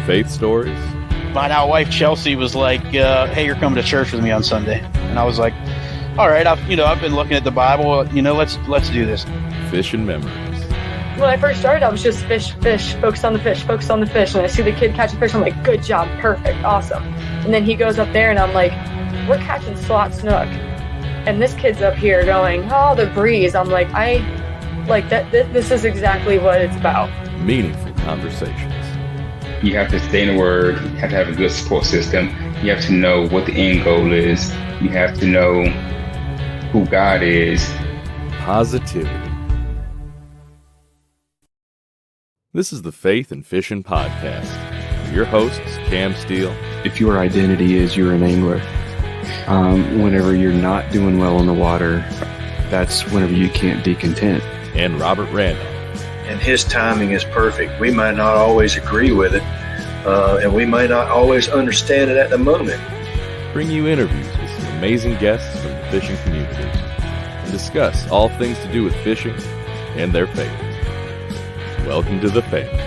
faith stories, My now wife Chelsea was like, "Hey, you're coming to church with me on Sunday," and I was like, "All right, I've been looking at the Bible. Let's do this." fishing memories. When I first started, I was just fish, focus on the fish. And I see the kid catch a fish. I'm like, good job, perfect, awesome. And then he goes up there, and I'm like, we're catching slot snook, and this kid's up here going, oh, the breeze. I'm like, this is exactly what it's about. Meaningful conversations. You have to stay in the Word. You have to have a good support system. You have to know what the end goal is. You have to know who God is. Positivity. This is the Faith and Fishing Podcast. Your hosts, Cam Steele. If your identity is you're an angler, whenever you're not doing well in the water, that's whenever you can't be content. And Robert Randall. And his timing is perfect. We might not always agree with it, and we might not always understand it at the moment. Bring you interviews with some amazing guests from the fishing communities and discuss all things to do with fishing and their faith. Welcome to the family.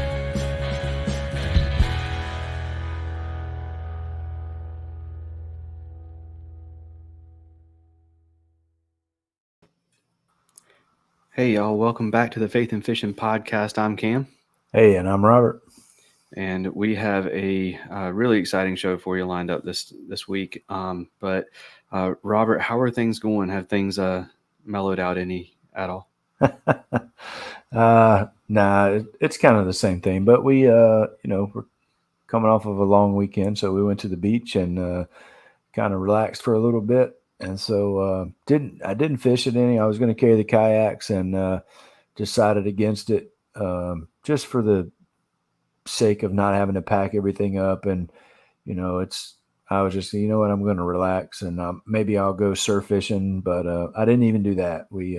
Hey, y'all. Welcome back to the Faith and Fishing Podcast. I'm Cam. Hey, and I'm Robert. And we have a really exciting show for you lined up this week. But Robert, how are things going? Have things mellowed out any at all? Nah, it's kind of the same thing. But we, we're coming off of a long weekend, so we went to the beach and kind of relaxed for a little bit. And so I didn't fish at any. I was going to carry the kayaks and decided against it just for the sake of not having to pack everything up. And I was just, what, I'm going to relax and maybe I'll go surf fishing. But I didn't even do that. We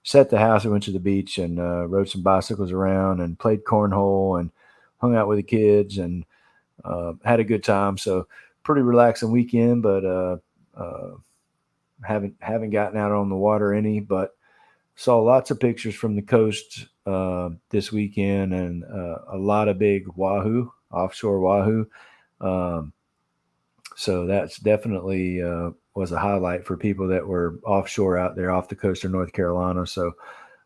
set the house. We went to the beach and rode some bicycles around and played cornhole and hung out with the kids and had a good time. So pretty relaxing weekend, but haven't gotten out on the water any, but saw lots of pictures from the coast this weekend and a lot of big wahoo, offshore wahoo. So that's definitely was a highlight for people that were offshore out there off the coast of North Carolina. So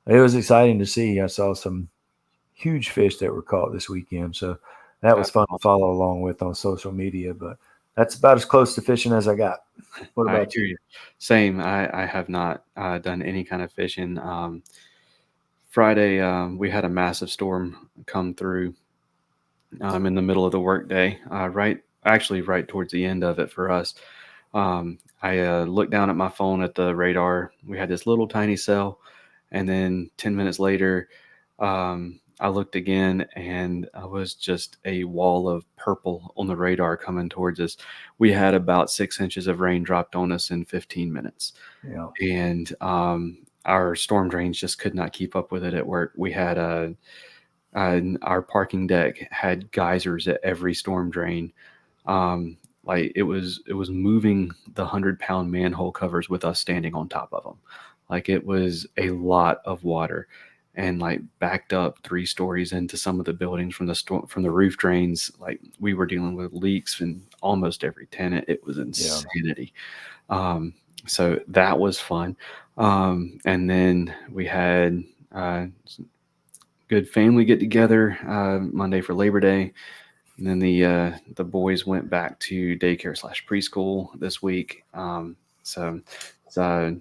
it was exciting to see. I saw some huge fish that were caught this weekend. So that was fun to follow along with on social media, but that's about as close to fishing as I got. What about you? Same. I have not done any kind of fishing. Friday, we had a massive storm come through in the middle of the workday, right towards the end of it for us. I looked down at my phone at the radar. We had this little tiny cell, and then 10 minutes later, I looked again, and I was just a wall of purple on the radar coming towards us. We had about 6 inches of rain dropped on us in 15 minutes. Yeah. And our storm drains just could not keep up with it at work. We had our parking deck had geysers at every storm drain. Like it was moving the 100-pound manhole covers with us standing on top of them. Like it was a lot of water. And like backed up 3 stories into some of the buildings from the roof drains. Like we were dealing with leaks in almost every tenant. It was insanity. So that was fun. And then we had good family get together Monday for Labor Day. And then the boys went back to daycare / preschool this week. So it's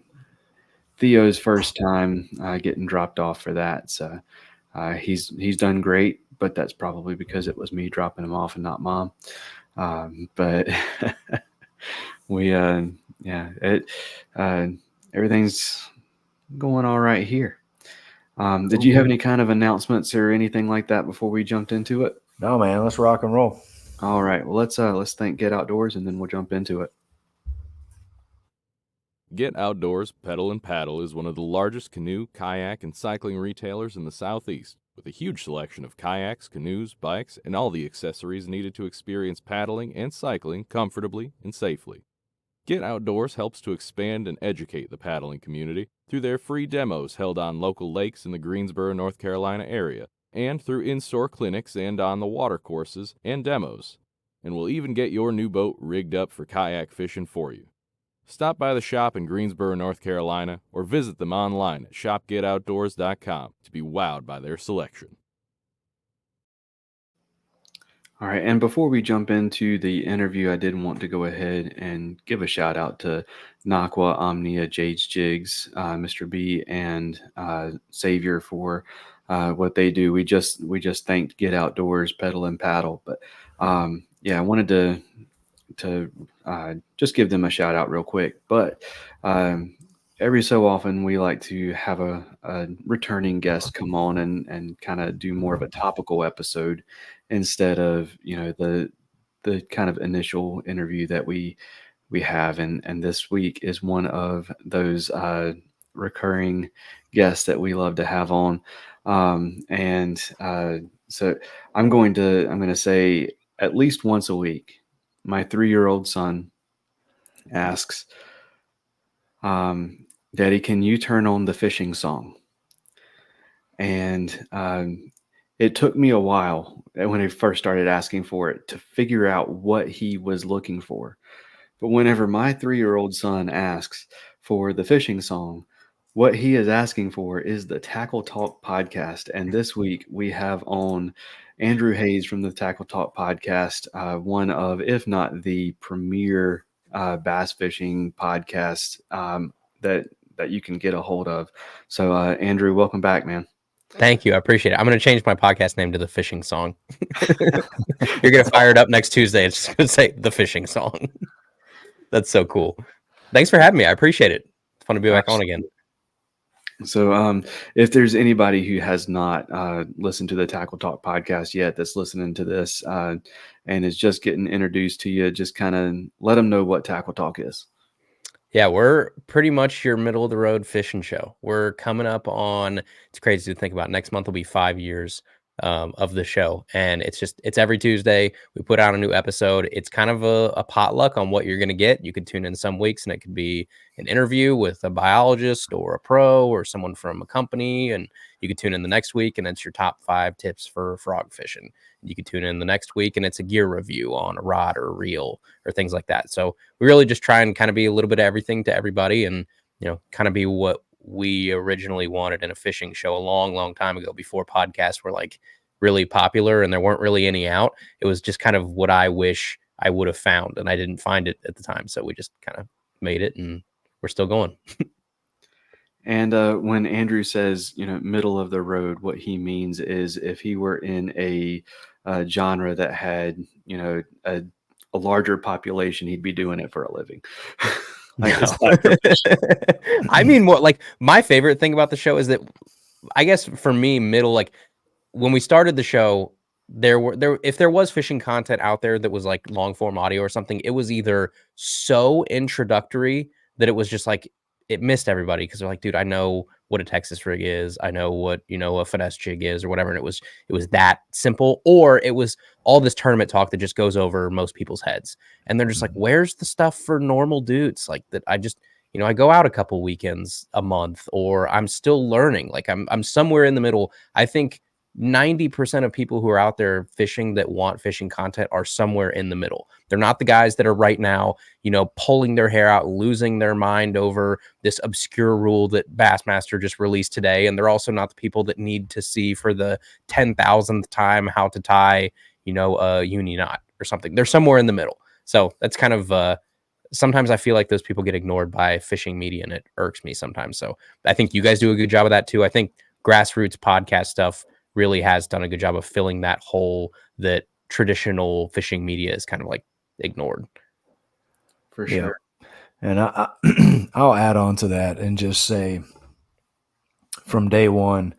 Theo's first time getting dropped off for that. So he's done great, but that's probably because it was me dropping him off and not mom. But we, everything's going all right here. Did you have any kind of announcements or anything like that before we jumped into it? No, man, let's rock and roll. All right. Well, let's thank Get Outdoors and then we'll jump into it. Get Outdoors Pedal and Paddle is one of the largest canoe, kayak, and cycling retailers in the Southeast, with a huge selection of kayaks, canoes, bikes, and all the accessories needed to experience paddling and cycling comfortably and safely. Get Outdoors helps to expand and educate the paddling community through their free demos held on local lakes in the Greensboro, North Carolina area and through in-store clinics and on the water courses and demos. And we'll even get your new boat rigged up for kayak fishing for you. Stop by the shop in Greensboro, North Carolina, or visit them online at shopgetoutdoors.com to be wowed by their selection. All right, and before we jump into the interview, I did want to go ahead and give a shout out to Nakwa, Omnia, Jade's Jigs, Mr. B, and Savior for what they do. We just thanked Get Outdoors, Pedal and Paddle, but I wanted to just give them a shout out real quick. But every so often we like to have a returning guest come on and kind of do more of a topical episode instead of, the kind of initial interview that we have. And this week is one of those recurring guests that we love to have on. So I'm going to say at least once a week, my 3-year-old son asks, Daddy, can you turn on the fishing song? And it took me a while when he first started asking for it to figure out what he was looking for. But whenever my 3-year-old son asks for the fishing song, what he is asking for is the Tackle Talk podcast. And this week we have on Andrew Hayes from the Tackle Talk podcast, one of, if not the premier bass fishing podcast that you can get a hold of. So Andrew, welcome back, man. Thank you. I appreciate it. I'm going to change my podcast name to The Fishing Song. You're going to fire it up next Tuesday. It's just going to say The Fishing Song. That's so cool. Thanks for having me. I appreciate it. It's fun to be back on again. So if there's anybody who has not listened to the Tackle Talk podcast yet that's listening to this and is just getting introduced to you, just kind of let them know what Tackle Talk is. Yeah, we're pretty much your middle of the road fishing show. We're coming up on, it's crazy to think about, next month will be 5 years of the show. And it's every Tuesday. We put out a new episode. It's kind of a potluck on what you're going to get. You could tune in some weeks and it could be an interview with a biologist or a pro or someone from a company. And you could tune in the next week and it's your top 5 tips for frog fishing. You could tune in the next week and it's a gear review on a rod or a reel or things like that. So we really just try and kind of be a little bit of everything to everybody and, kind of be what we originally wanted in a fishing show a long, long time ago, before podcasts were like really popular and there weren't really any out. It was just kind of what I wish I would have found and I didn't find it at the time. So we just kind of made it and we're still going. And when Andrew says, middle of the road, what he means is if he were in a genre that had, a larger population, he'd be doing it for a living. I mean, my favorite thing about the show is that, I guess for me, middle, when we started the show, if there was fishing content out there that was like long form audio or something, it was either so introductory that it was just like, it missed everybody because they're like, dude, I know what a Texas rig is. I know what, a finesse jig is or whatever. And it was that simple, or it was all this tournament talk that just goes over most people's heads. And they're just like, where's the stuff for normal dudes? Like that. I just, I go out a couple weekends a month, or I'm still learning. Like I'm somewhere in the middle. I think 90% of people who are out there fishing that want fishing content are somewhere in the middle. They're not the guys that are right now, pulling their hair out, losing their mind over this obscure rule that Bassmaster just released today. And they're also not the people that need to see for the 10,000th time how to tie, a uni knot or something. They're somewhere in the middle. So that's kind of, sometimes I feel like those people get ignored by fishing media and it irks me sometimes. So I think you guys do a good job of that too. I think grassroots podcast stuff really has done a good job of filling that hole that traditional fishing media is kind of like ignored. For sure. Yeah. And I'll add on to that and just say from day one.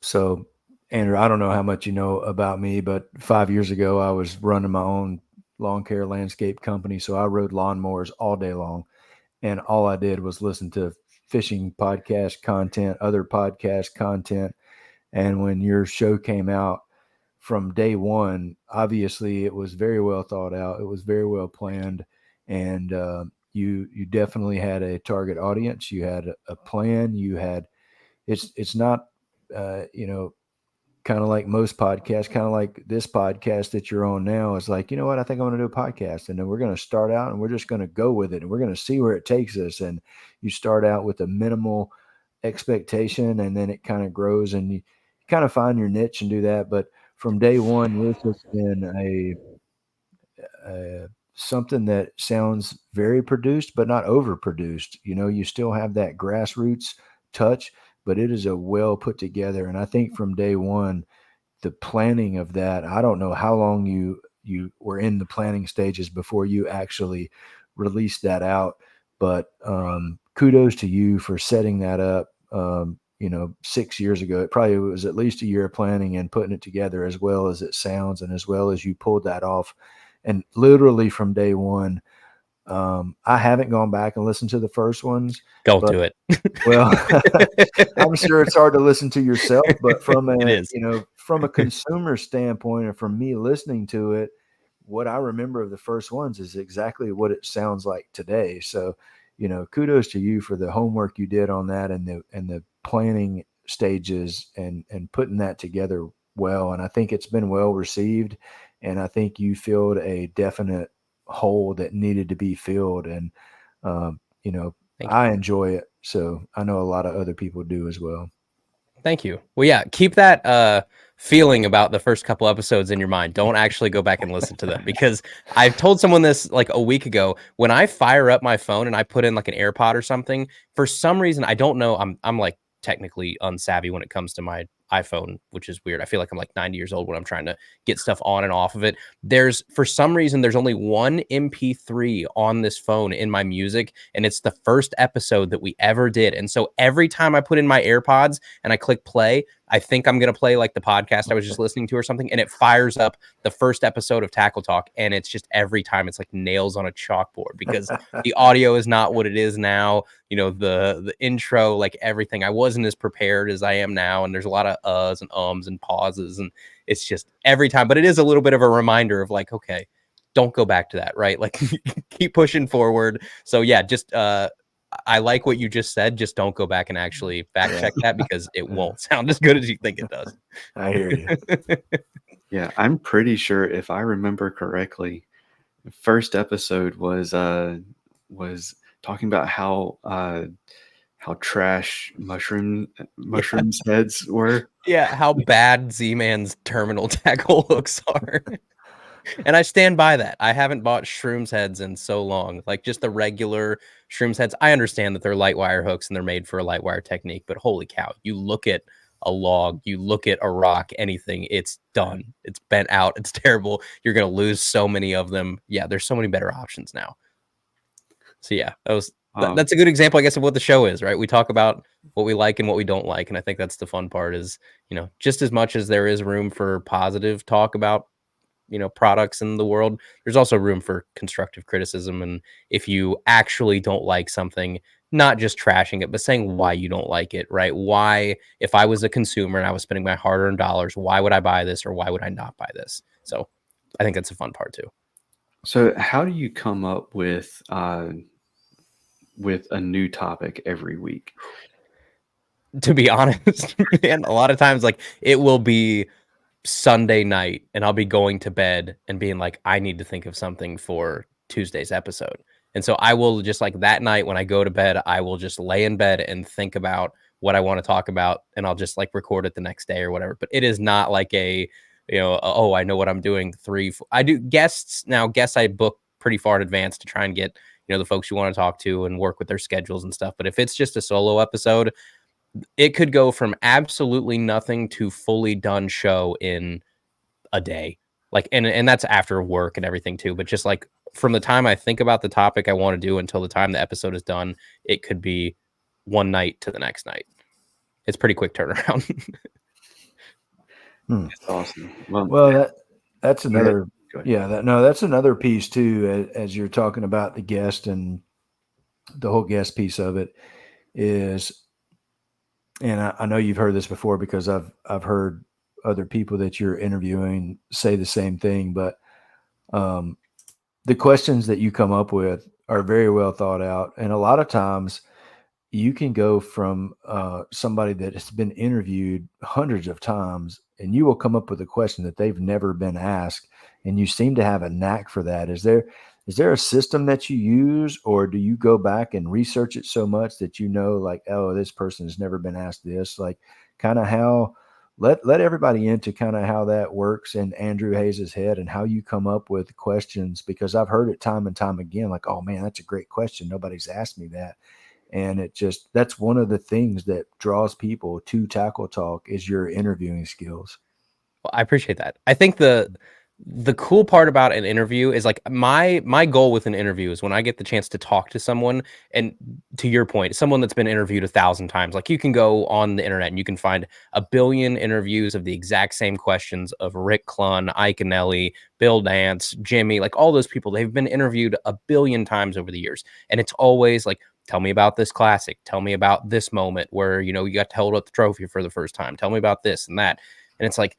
So Andrew, I don't know how much you know about me, but 5 years ago, I was running my own lawn care landscape company. So I rode lawnmowers all day long and all I did was listen to fishing podcast content, other podcast content. And when your show came out from day one, obviously it was very well thought out. It was very well planned. And you definitely had a target audience. You had a plan. You had, it's not, kind of like most podcasts, kind of like this podcast that you're on now, is like, you know what, I think I'm going to do a podcast, and then we're going to start out and we're just going to go with it, and we're going to see where it takes us. And you start out with a minimal expectation, and then it kind of grows, and you kind of find your niche and do that. But from day one, this has been something that sounds very produced, but not overproduced. You know, you still have that grassroots touch, but it is a well put together. And I think from day one, the planning of that, I don't know how long you were in the planning stages before you actually released that out, but kudos to you for setting that up. 6 years ago, it probably was at least a year of planning and putting it together as well as it sounds, and as well as you pulled that off. And literally from day one, I haven't gone back and listened to the first ones. Don't do it. Well, I'm sure it's hard to listen to yourself, but from It is. from a consumer standpoint, and from me listening to it, what I remember of the first ones is exactly what it sounds like today. So, kudos to you for the homework you did on that, and the planning stages, and putting that together well. And I think it's been well received, and I think you filled a definite hole that needed to be filled. And I enjoy it, so I know a lot of other people do as well. Thank you. Well, yeah, keep that feeling about the first couple episodes in your mind. Don't actually go back and listen to them, because I told someone this like a week ago. When I fire up my phone and I put in like an AirPod or something, for some reason, I don't know, I'm like technically unsavvy when it comes to my iPhone, which is weird. I feel like I'm like 90 years old when I'm trying to get stuff on and off of it. For some reason, there's only one MP3 on this phone in my music, and it's the first episode that we ever did. And so every time I put in my AirPods and I click play, I think I'm going to play like the podcast I was just listening to or something, and it fires up the first episode of Tackle Talk. And it's just every time it's like nails on a chalkboard, because the audio is not what it is now. The intro, like everything, I wasn't as prepared as I am now. And there's a lot of uhs and ums and pauses, and it's just every time, but it is a little bit of a reminder of like, okay, don't go back to that, right? Like keep pushing forward. So yeah, just, I like what you just said. Just don't go back and actually fact check that, because it won't sound as good as you think it does. I hear you. Yeah, I'm pretty sure, if I remember correctly, the first episode was talking about how trash mushrooms heads were. Yeah, how bad Z-Man's terminal tackle hooks are. And I stand by that. I haven't bought shrooms heads in so long. Like just the regular shrooms heads. I understand that they're light wire hooks and they're made for a light wire technique, but holy cow, you look at a log, you look at a rock, anything, it's done. It's bent out. It's terrible. You're going to lose so many of them. Yeah, there's so many better options now. So yeah, that's a good example, I guess, of what the show is, right? We talk about what we like and what we don't like. And I think that's the fun part is, just as much as there is room for positive talk about products in the world, there's also room for constructive criticism. And if you actually don't like something, not just trashing it, but saying why you don't like it, right? Why, if I was a consumer and I was spending my hard-earned dollars, why would I buy this or why would I not buy this? So I think that's a fun part too. So how do you come up with a new topic every week? To be honest, man, a lot of times like it will be Sunday night and I'll be going to bed and being like, I need to think of something for Tuesday's episode. And so I will just like that night when I go to bed, I will just lay in bed and think about what I want to talk about, and I'll just like record it the next day or whatever. But it is not like I know what I'm doing. I do guests now. Guests I book pretty far in advance to try and get, the folks you want to talk to and work with their schedules and stuff. But if it's just a solo episode, it could go from absolutely nothing to fully done show in a day. Like, and that's after work and everything too. But just like from the time I think about the topic I want to do until the time the episode is done, it could be one night to the next night. It's pretty quick turnaround. That's awesome. Well, that's another, that's another piece too, as you're talking about the guest and the whole guest piece of it is, and I know you've heard this before because I've heard other people that you're interviewing say the same thing, but the questions that you come up with are very well thought out. And a lot of times you can go from somebody that has been interviewed hundreds of times and you will come up with a question that they've never been asked, and you seem to have a knack for that. Is there a system that you use, or do you go back and research it so much that you know, like, oh, this person has never been asked this? Like, kind of how let everybody into kind of how that works in Andrew Hayes's head and how you come up with questions, because I've heard it time and time again, like, oh man, that's a great question. Nobody's asked me that. And that's one of the things that draws people to Tackle Talk is your interviewing skills. Well, I appreciate that. I think the cool part about an interview is like my goal with an interview is when I get the chance to talk to someone, and to your point, someone that's been interviewed 1,000 times. Like, you can go on the internet and you can find a billion interviews of the exact same questions of Rick Clunn, Ike Anelli, Bill Dance, Jimmy, like all those people. They've been interviewed a billion times over the years, and it's always like, tell me about this classic. Tell me about this moment where, you got to hold up the trophy for the first time. Tell me about this and that. And it's like,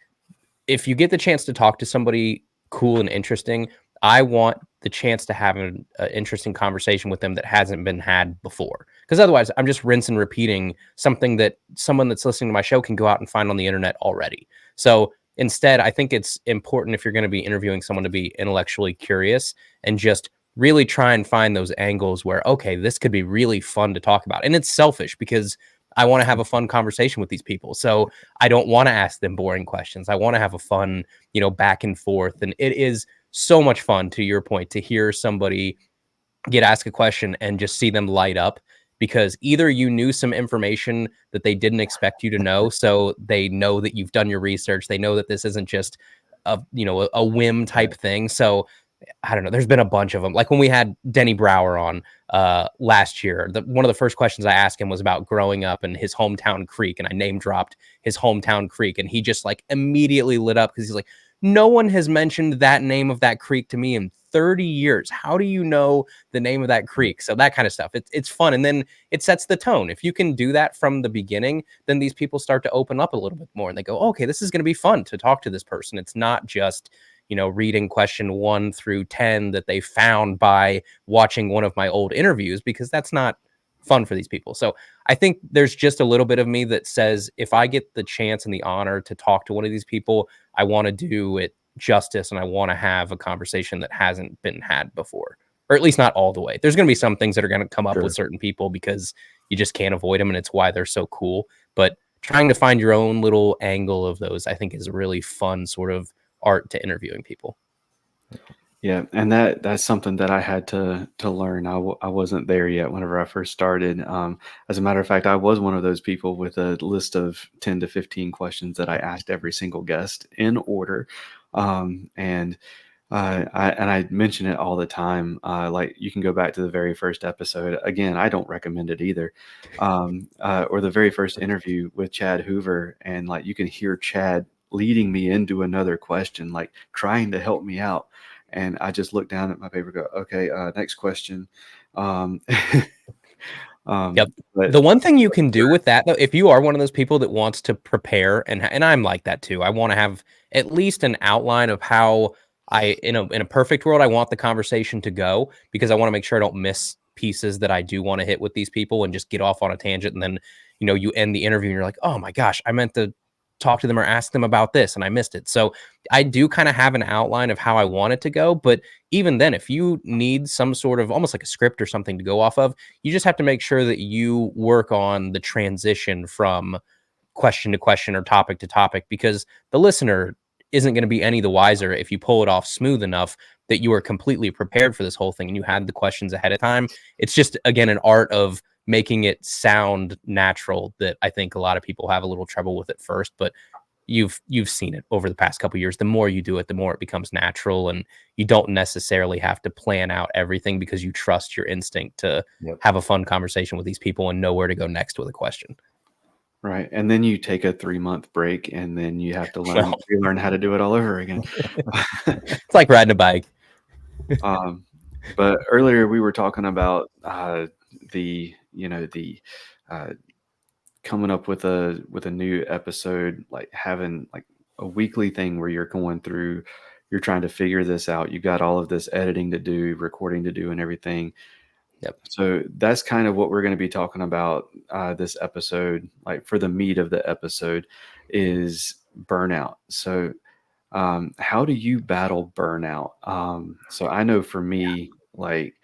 if you get the chance to talk to somebody cool and interesting, I want the chance to have an interesting conversation with them that hasn't been had before. Because otherwise, I'm just rinse and repeating something that someone that's listening to my show can go out and find on the internet already. So instead, I think it's important, if you're going to be interviewing someone, to be intellectually curious and just really try and find those angles where, okay, this could be really fun to talk about. And it's selfish because I want to have a fun conversation with these people. So I don't want to ask them boring questions. I want to have a fun, back and forth. And it is so much fun, to your point, to hear somebody get asked a question and just see them light up, because either you knew some information that they didn't expect you to know. So they know that you've done your research. They know that this isn't just a whim type thing. So I don't know. There's been a bunch of them. Like when we had Denny Brower on last year, one of the first questions I asked him was about growing up in his hometown creek, and I name dropped his hometown creek, and he just like immediately lit up because he's like, no one has mentioned that name of that creek to me in 30 years. How do you know the name of that creek? So that kind of stuff. It's fun, and then it sets the tone. If you can do that from the beginning, then these people start to open up a little bit more, and they go, okay, this is going to be fun to talk to this person. It's not just reading question 1 through 10 that they found by watching one of my old interviews, because that's not fun for these people. So I think there's just a little bit of me that says, if I get the chance and the honor to talk to one of these people, I want to do it justice, and I want to have a conversation that hasn't been had before, or at least not all the way. There's going to be some things that are going to come up with certain people because you just can't avoid them, and it's why they're so cool. But trying to find your own little angle of those, I think, is a really fun sort of art to interviewing people. Yeah, and that's something that I had to learn. I wasn't there yet whenever I first started. As a matter of fact, I was one of those people with a list of 10 to 15 questions that I asked every single guest in order. And I mention it all the time. Like, you can go back to the very first episode. Again, I don't recommend it either. Or the very first interview with Chad Hoover, and like, you can hear Chad leading me into another question, like trying to help me out. And I just look down at my paper, go, okay, next question. Yep. The one thing you can do with that, though, if you are one of those people that wants to prepare, and I'm like that too, I want to have at least an outline of how in a perfect world, I want the conversation to go, because I want to make sure I don't miss pieces that I do want to hit with these people and just get off on a tangent. And then, you end the interview and you're like, oh my gosh, I meant to talk to them or ask them about this and I missed it. So I do kind of have an outline of how I want it to go. But even then, if you need some sort of almost like a script or something to go off of, you just have to make sure that you work on the transition from question to question or topic to topic, because the listener isn't going to be any the wiser if you pull it off smooth enough that you are completely prepared for this whole thing and you had the questions ahead of time. It's just, again, an art of making it sound natural that I think a lot of people have a little trouble with at first, but you've seen it over the past couple of years. The more you do it, the more it becomes natural, and you don't necessarily have to plan out everything because you trust your instinct to have a fun conversation with these people and know where to go next with a question. Right. And then you take a 3-month break, and then you have to learn how to do it all over again. It's like riding a bike. But earlier we were talking about coming up with a new episode, like having like a weekly thing where you're going through, you're trying to figure this out. You got all of this editing to do, recording to do, and everything. Yep. So that's kind of what we're going to be talking about this episode. Like, for the meat of the episode is burnout. So how do you battle burnout? So I know for me, like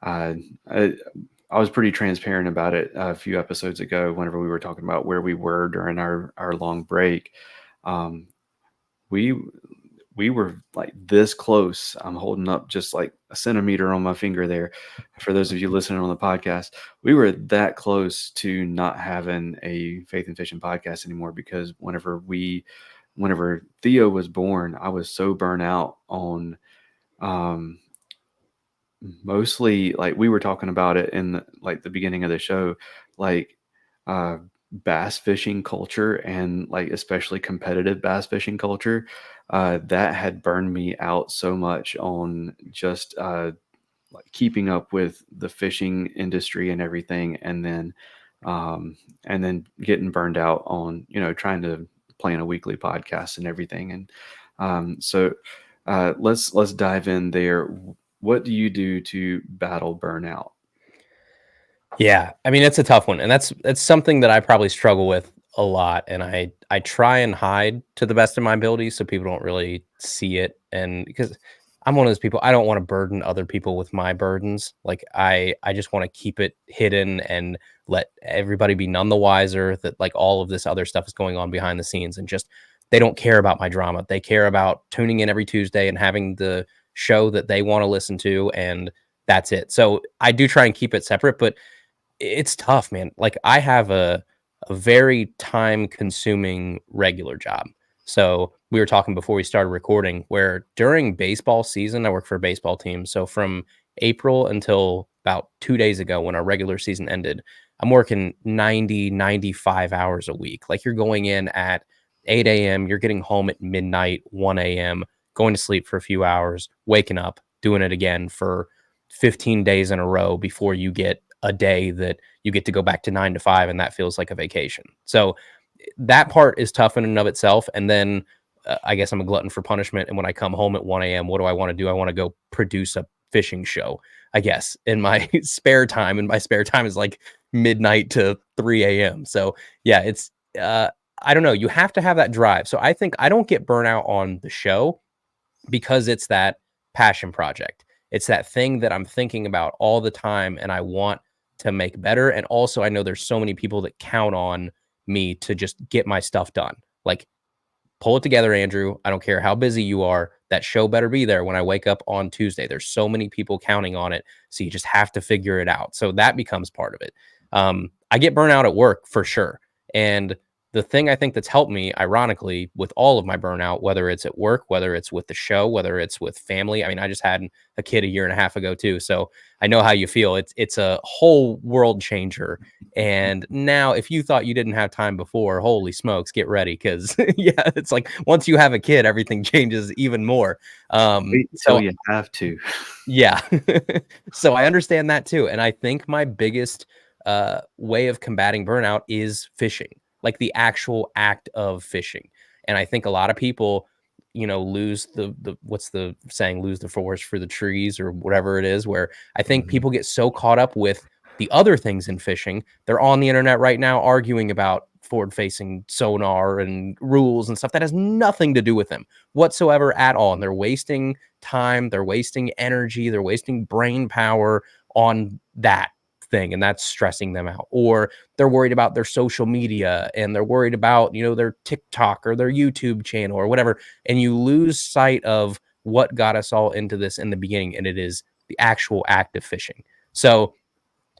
uh, I was pretty transparent about it a few episodes ago whenever we were talking about where we were during our long break. Um, we we were like this close. I'm holding up just like a centimeter on my finger there. For those of you listening on the podcast, we were that close to not having a Faith and Fishing podcast anymore, because whenever Theo was born, I was so burnt out on um, mostly, like we were talking about it in the beginning of the show, like uh, bass fishing culture, and like especially competitive bass fishing culture, that had burned me out so much on just like keeping up with the fishing industry and everything, and then getting burned out on trying to plan a weekly podcast and everything. And so let's dive in there. What do you do to battle burnout? Yeah, I mean it's a tough one, and that's something that I probably struggle with a lot, and I try and hide to the best of my ability so people don't really see it, and because I'm one of those people, I don't want to burden other people with my burdens. Like I just want to keep it hidden and let everybody be none the wiser that like all of this other stuff is going on behind the scenes, and just they don't care about my drama. They care about tuning in every Tuesday and having the show that they want to listen to, and that's it. So I do try and keep it separate, but it's tough, man. Like I have a very time consuming regular job. So we were talking before we started recording where during baseball season, I work for a baseball team. So from April until about 2 days ago when our regular season ended, I'm working 90, 95 hours a week. Like you're going in at 8 a.m., you're getting home at midnight, 1 a.m., going to sleep for a few hours, waking up, doing it again for 15 days in a row before you get a day that you get to go back to 9 to 5, and that feels like a vacation. So that part is tough in and of itself. And then I guess I'm a glutton for punishment. And when I come home at 1 a.m., what do I want to do? I want to go produce a fishing show, I guess, in my spare time. And my spare time is like midnight to 3 a.m. So yeah, it's, I don't know. You have to have that drive. So I think I don't get burnout on the show because it's that passion project. It's that thing that I'm thinking about all the time and I want to make better. And also I know there's so many people that count on me to just get my stuff done. Like pull it together, Andrew. I don't care how busy you are. That show better be there when I wake up on Tuesday. There's so many people counting on it. So you just have to figure it out. So that becomes part of it. I get burnout at work for sure. And the thing I think that's helped me, ironically, with all of my burnout, whether it's at work, whether it's with the show, whether it's with family. I mean, I just had a kid a year and a half ago too. So I know how you feel. It's a whole world changer. And now if you thought you didn't have time before, holy smokes, get ready. Cause yeah, it's like once you have a kid, everything changes even more. So you have to. Yeah. So I understand that too. And I think my biggest way of combating burnout is fishing, like the actual act of fishing. And I think a lot of people, lose the what's the saying, lose the forest for the trees or whatever it is, where I think people get so caught up with the other things in fishing. They're on the internet right now arguing about forward facing sonar and rules and stuff that has nothing to do with them whatsoever at all. And they're wasting time, they're wasting energy, they're wasting brain power on that thing, and that's stressing them out. Or they're worried about their social media and they're worried about their TikTok or their YouTube channel or whatever, and you lose sight of what got us all into this in the beginning, and it is the actual act of fishing. So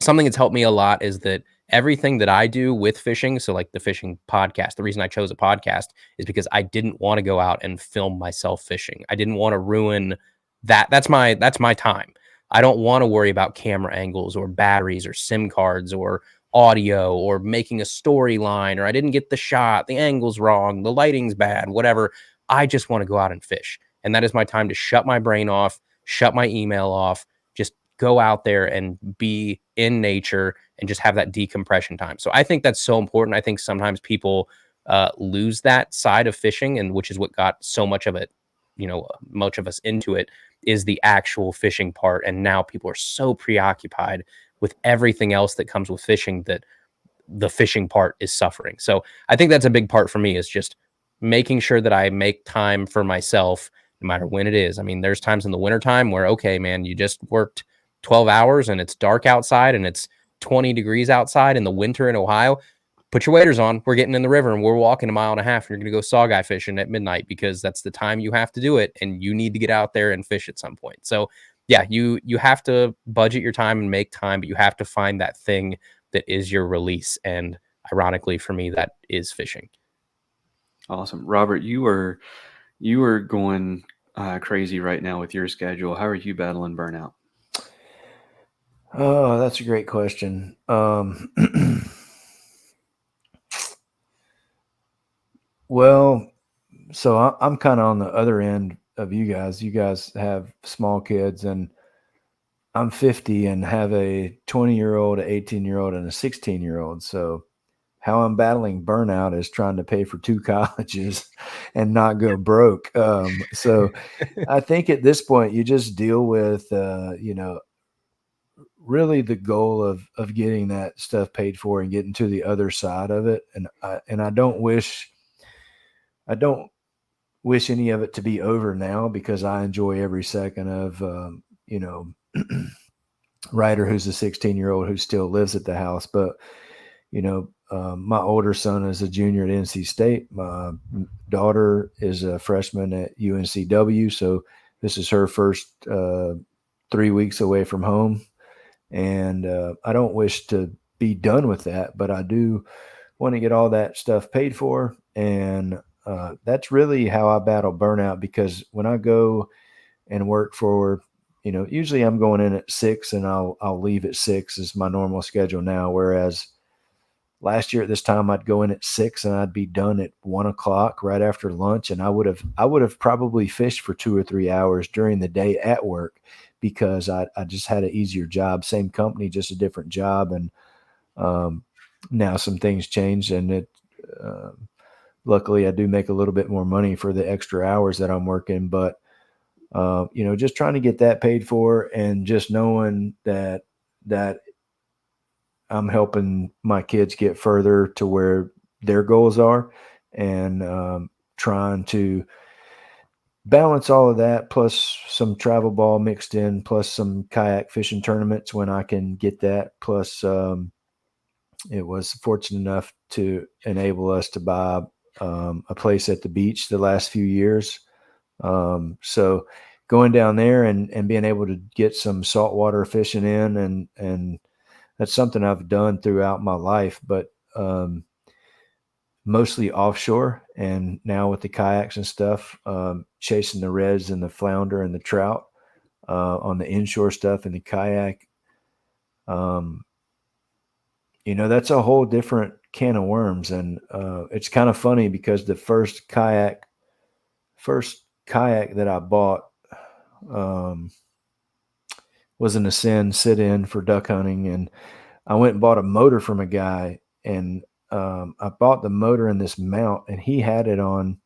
something that's helped me a lot is that everything that I do with fishing, so like the fishing podcast, the reason I chose a podcast is because I didn't want to go out and film myself fishing. I didn't want to ruin that. That's my time. I don't want to worry about camera angles or batteries or SIM cards or audio or making a storyline, or I didn't get the shot, the angle's wrong, the lighting's bad, whatever. I just want to go out and fish. And that is my time to shut my brain off, shut my email off, just go out there and be in nature and just have that decompression time. So I think that's so important. I think sometimes people lose that side of fishing, and which is what got so much of it, much of us into it, is the actual fishing part. And now people are so preoccupied with everything else that comes with fishing that the fishing part is suffering. So I think that's a big part for me, is just making sure that I make time for myself no matter when it is. I mean, there's times in the wintertime where, okay, man, you just worked 12 hours and it's dark outside and it's 20 degrees outside in the winter in Ohio. Put your waders on. We're getting in the river and we're walking 1.5 miles. And you're going to go sawguy fishing at midnight because that's the time you have to do it. And you need to get out there and fish at some point. So yeah, you have to budget your time and make time, but you have to find that thing that is your release. And ironically for me, that is fishing. Awesome. Robert, you are going crazy right now with your schedule. How are you battling burnout? Oh, that's a great question. Well, so I'm kind of on the other end of you guys. You guys have small kids, and I'm 50 and have a 20-year-old, an 18-year-old, and a 16-year-old. So how I'm battling burnout is trying to pay for 2 colleges and not go broke. So I think at this point you just deal with, really the goal of getting that stuff paid for and getting to the other side of it. And I don't wish any of it to be over now, because I enjoy every second of, Ryder, who's a 16-year-old who still lives at the house. But, my older son is a junior at NC State. My daughter is a freshman at UNCW. So this is her first 3 weeks away from home. And I don't wish to be done with that, but I do want to get all that stuff paid for. And that's really how I battle burnout, because when I go and work for, usually I'm going in at 6 and I'll leave at 6 is my normal schedule now. Whereas last year at this time, I'd go in at 6 and I'd be done at 1 o'clock right after lunch. And I would have probably fished for 2 or 3 hours during the day at work, because I just had an easier job, same company, just a different job. And now some things changed, and luckily I do make a little bit more money for the extra hours that I'm working. But just trying to get that paid for, and just knowing that I'm helping my kids get further to where their goals are, and trying to balance all of that, plus some travel ball mixed in, plus some kayak fishing tournaments when I can get that. Plus, it was fortunate enough to enable us to buy a place at the beach the last few years. So going down there and being able to get some saltwater fishing in, and that's something I've done throughout my life, but mostly offshore. And now with the kayaks and stuff, chasing the reds and the flounder and the trout on the inshore stuff and the kayak. That's a whole different can of worms. And it's kind of funny, because the first kayak that I bought was an Ascend sit-in for duck hunting. And I went and bought a motor from a guy, and I bought the motor in this mount, and he had it on,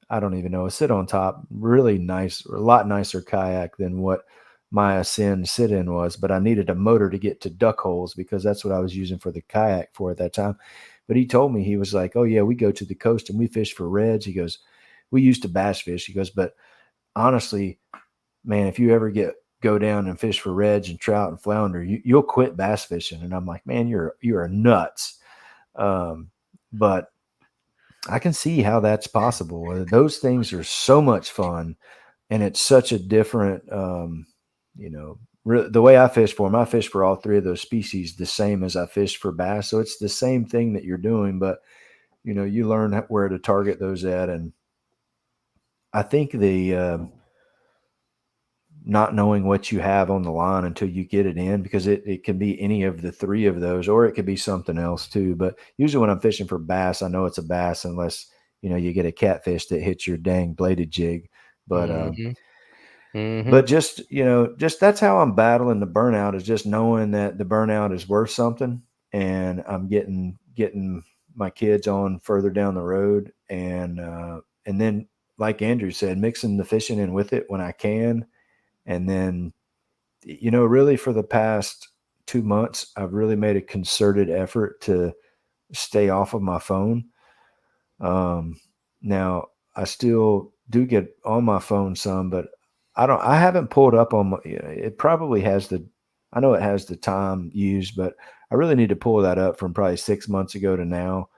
I don't even know, a sit on top, really nice, a lot nicer kayak than what my Ascend sit-in was. But I needed a motor to get to duck holes, because that's what I was using for the kayak for at that time. But he told me, he was like, oh yeah, we go to the coast and we fish for reds. He goes, we used to bass fish. He goes, but honestly, man, if you ever go down and fish for reds and trout and flounder, you'll quit bass fishing. And I'm like, man, you're nuts. But I can see how that's possible. Those things are so much fun, and it's such a different, the way I fish for them, I fish for all 3 of those species the same as I fish for bass. So it's the same thing that you're doing, but you learn where to target those at. And I think the not knowing what you have on the line until you get it in, because it can be any of the 3 of those, or it could be something else too. But usually when I'm fishing for bass, I know it's a bass, unless, you get a catfish that hits your dang bladed jig. But, but just that's how I'm battling the burnout, is just knowing that the burnout is worth something, and I'm getting my kids on further down the road. And then, like Andrew said, mixing the fishing in with it when I can. And then, really for the past 2 months, I've really made a concerted effort to stay off of my phone. Now I still do get on my phone some, but I haven't pulled up on my, it probably has I know it has the time used, but I really need to pull that up from probably 6 months ago to now.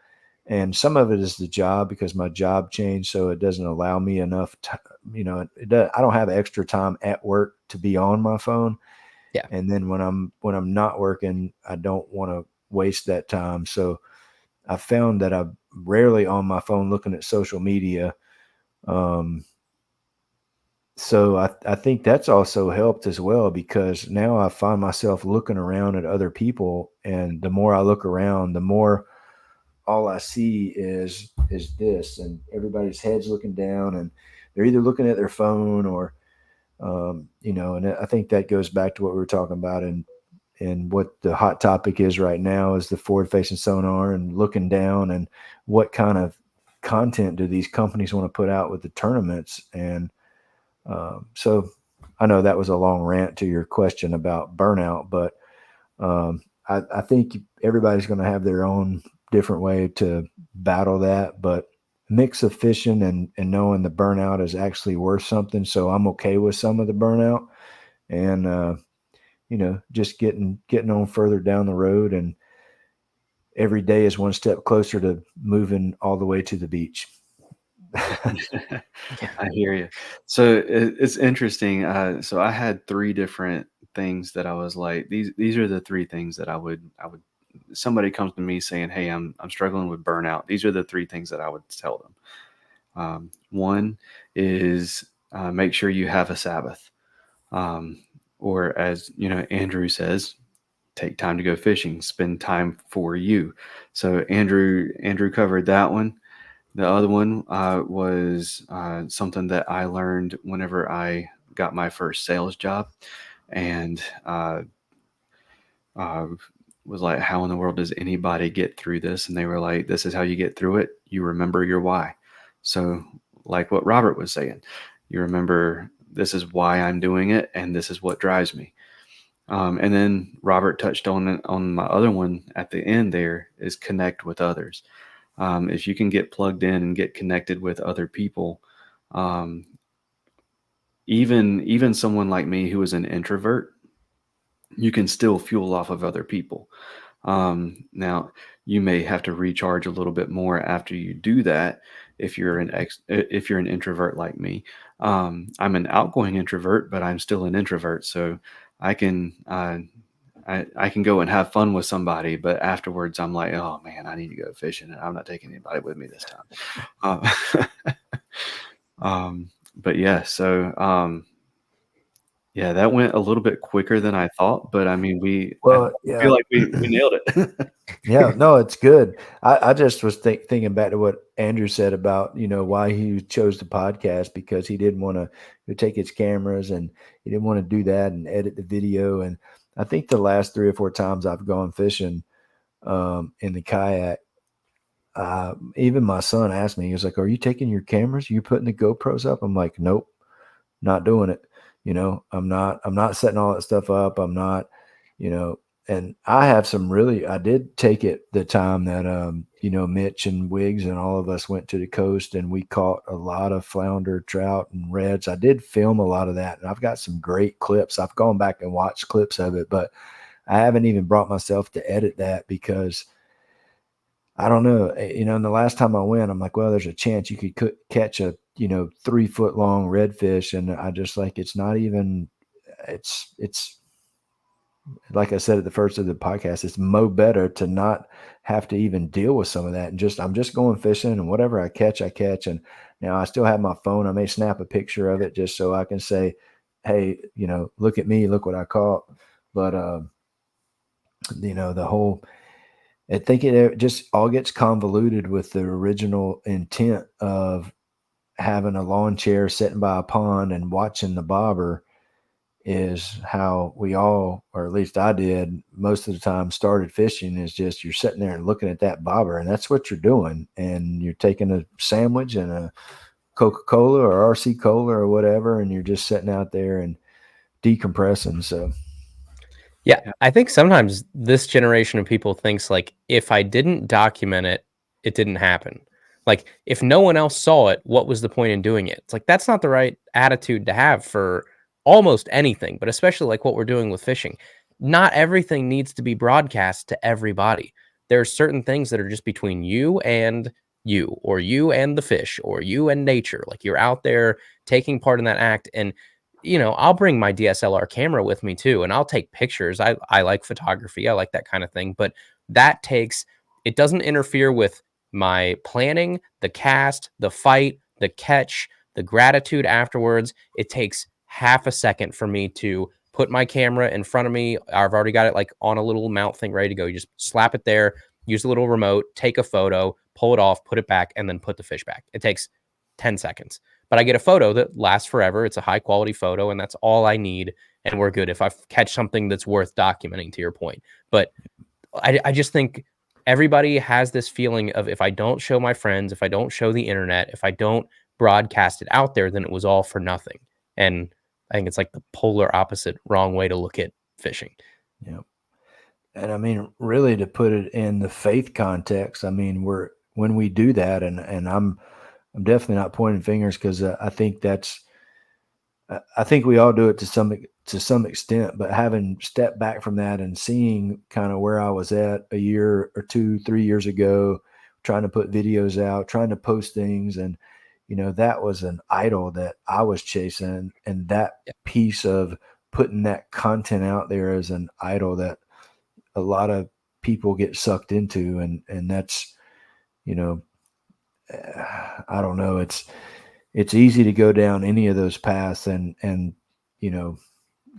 And some of it is the job, because my job changed, so it doesn't allow me enough I don't have extra time at work to be on my phone. Yeah. And then when I'm not working, I don't want to waste that time. So I found that I'm rarely on my phone looking at social media. So I think that's also helped as well, because now I find myself looking around at other people, and the more I look around, the more all I see is this, and everybody's heads looking down, and they're either looking at their phone or, and I think that goes back to what we were talking about, and what the hot topic is right now is the forward facing sonar and looking down, and what kind of content do these companies want to put out with the tournaments. And so I know that was a long rant to your question about burnout, but I think everybody's going to have their own different way to battle that, but mix of fishing and knowing the burnout is actually worth something. So I'm okay with some of the burnout, and, just getting on further down the road, and every day is one step closer to moving all the way to the beach. I hear you. So it's interesting. So I had 3 different things that I was like, these are the 3 things that I would. Somebody comes to me saying, "Hey, I'm struggling with burnout." These are the 3 things that I would tell them. One is make sure you have a Sabbath, or as Andrew says, take time to go fishing. Spend time for you. So Andrew covered that one. The other one was something that I learned whenever I got my first sales job, and was like, how in the world does anybody get through this? And they were like, this is how you get through it. You remember your why. So like what Robert was saying, you remember, this is why I'm doing it, and this is what drives me. And then Robert touched on my other one at the end there, is connect with others. If you can get plugged in and get connected with other people, even someone like me who is an introvert, you can still fuel off of other people. Now you may have to recharge a little bit more after you do that. If you're an introvert like me, I'm an outgoing introvert, but I'm still an introvert. So I can go and have fun with somebody, but afterwards I'm like, oh man, I need to go fishing, and I'm not taking anybody with me this time. But yeah, so yeah, that went a little bit quicker than I thought, but I mean, I feel like we nailed it. Yeah, no, it's good. I just was thinking back to what Andrew said about, why he chose the podcast, because he didn't want to take his cameras, and he didn't want to do that and edit the video. And I think the last 3 or 4 times I've gone fishing in the kayak, even my son asked me, he was like, "Are you taking your cameras? Are you putting the GoPros up?" I'm like, "Nope, not doing it." I'm not setting all that stuff up. I'm not, and I have I did take it the time that, Mitch and Wiggs and all of us went to the coast, and we caught a lot of flounder, trout, and reds. I did film a lot of that, and I've got some great clips. I've gone back and watched clips of it, but I haven't even brought myself to edit that, because I don't know, and the last time I went, I'm like, well, there's a chance you could catch a 3-foot long redfish. And I just like, it's not even, it's like I said at the first of the podcast, it's better to not have to even deal with some of that. And I'm just going fishing, and whatever I catch. And now I still have my phone. I may snap a picture of it just so I can say, hey, look at me, look what I caught. But, the whole, I think it just all gets convoluted with the original intent of having a lawn chair sitting by a pond and watching the bobber, is how we all, or at least I did most of the time, started fishing. Is just, you're sitting there and looking at that bobber, and that's what you're doing. And you're taking a sandwich and a Coca-Cola or RC Cola or whatever, and you're just sitting out there and decompressing. So yeah, I think sometimes this generation of people thinks like, if I didn't document it, it didn't happen. Like, if no one else saw it, what was the point in doing it? It's like, that's not the right attitude to have for almost anything, but especially like what we're doing with fishing. Not everything needs to be broadcast to everybody. There are certain things that are just between you and you, or you and the fish, or you and nature. Like, you're out there taking part in that act. And, I'll bring my DSLR camera with me too, and I'll take pictures. I like photography. I like that kind of thing. But it doesn't interfere with my planning, the cast, the fight, the catch, the gratitude afterwards. It takes half a second for me to put my camera in front of me. I've already got it like on a little mount thing ready to go. You just slap it there, use a little remote, take a photo, pull it off, put it back, and then put the fish back. It takes 10 seconds. But I get a photo that lasts forever. It's a high quality photo, and that's all I need. And we're good if I catch something that's worth documenting, to your point. But I just think everybody has this feeling of, if I don't show my friends, if I don't show the internet, if I don't broadcast it out there, then it was all for nothing. And I think it's like the polar opposite, wrong way to look at fishing. Yeah. And I mean, really, to put it in the faith context, I mean, when we do that, and I'm definitely not pointing fingers, because I think we all do it to some extent, but having stepped back from that and seeing kind of where I was at a year or 2, 3 years ago, trying to put videos out, trying to post things, and that was an idol that I was chasing, and that piece of putting that content out there as an idol that a lot of people get sucked into, and that's, I don't know, it's easy to go down any of those paths and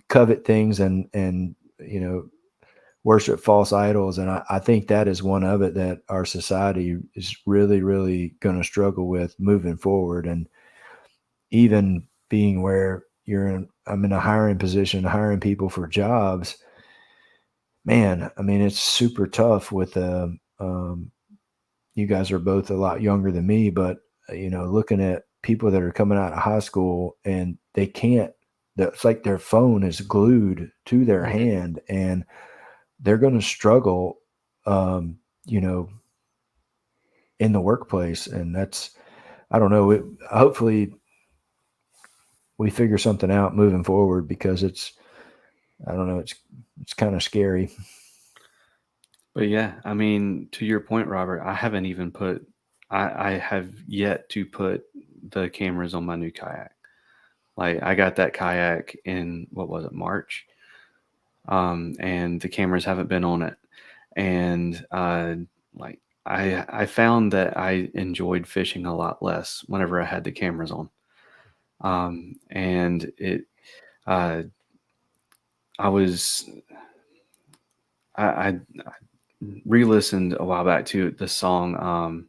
covet things and worship false idols. And I think that is one of it that our society is really, really going to struggle with moving forward. And even being where I'm in a hiring position, hiring people for jobs, man, I mean, it's super tough with, you guys are both a lot younger than me, but looking at people that are coming out of high school and they can't, it's like their phone is glued to their hand, and they're going to struggle, in the workplace. And that's, I don't know, hopefully we figure something out moving forward, because I don't know, it's kind of scary. But yeah, I mean, to your point, Robert, I haven't even I have yet to put the cameras on my new kayak. Like, I got that kayak in, what was it, March? And the cameras haven't been on it. And like, I found that I enjoyed fishing a lot less whenever I had the cameras on. And it, I re-listened a while back to the song,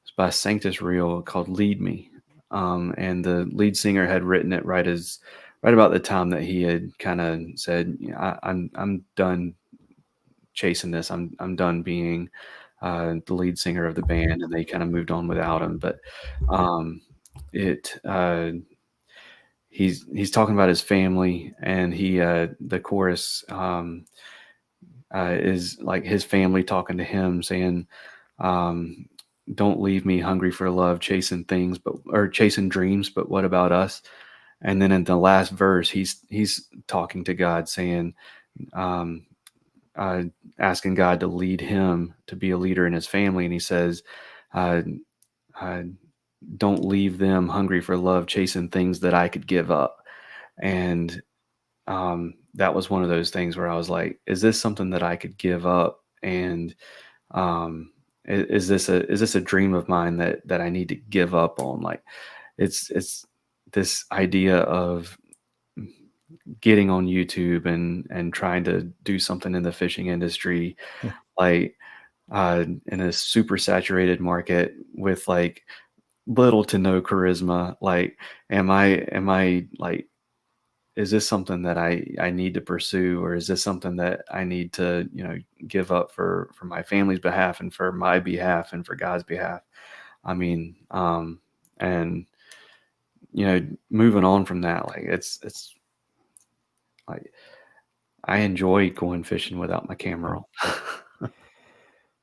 it's by Sanctus Real, called "Lead Me," and the lead singer had written it right about the time that he had kind of said, I'm done chasing this. I'm done being the lead singer of the band, and they kind of moved on without him. But he's talking about his family, and the chorus is like his family talking to him, saying, don't leave me hungry for love, chasing dreams, but what about us? And then in the last verse, he's talking to God, saying, asking God to lead him to be a leader in his family. And he says, don't leave them hungry for love, chasing things that I could give up. And that was one of those things where I was like, is this something that I could give up? And is this a dream of mine that I need to give up on? Like, it's this idea of getting on YouTube and trying to do something in the fishing industry, like in a super saturated market with like little to no charisma. Like, am I like, is this something that I need to pursue, or is this something that I need to, give up for my family's behalf and for my behalf and for God's behalf? I mean, and moving on from that, like it's like, I enjoy going fishing without my camera on.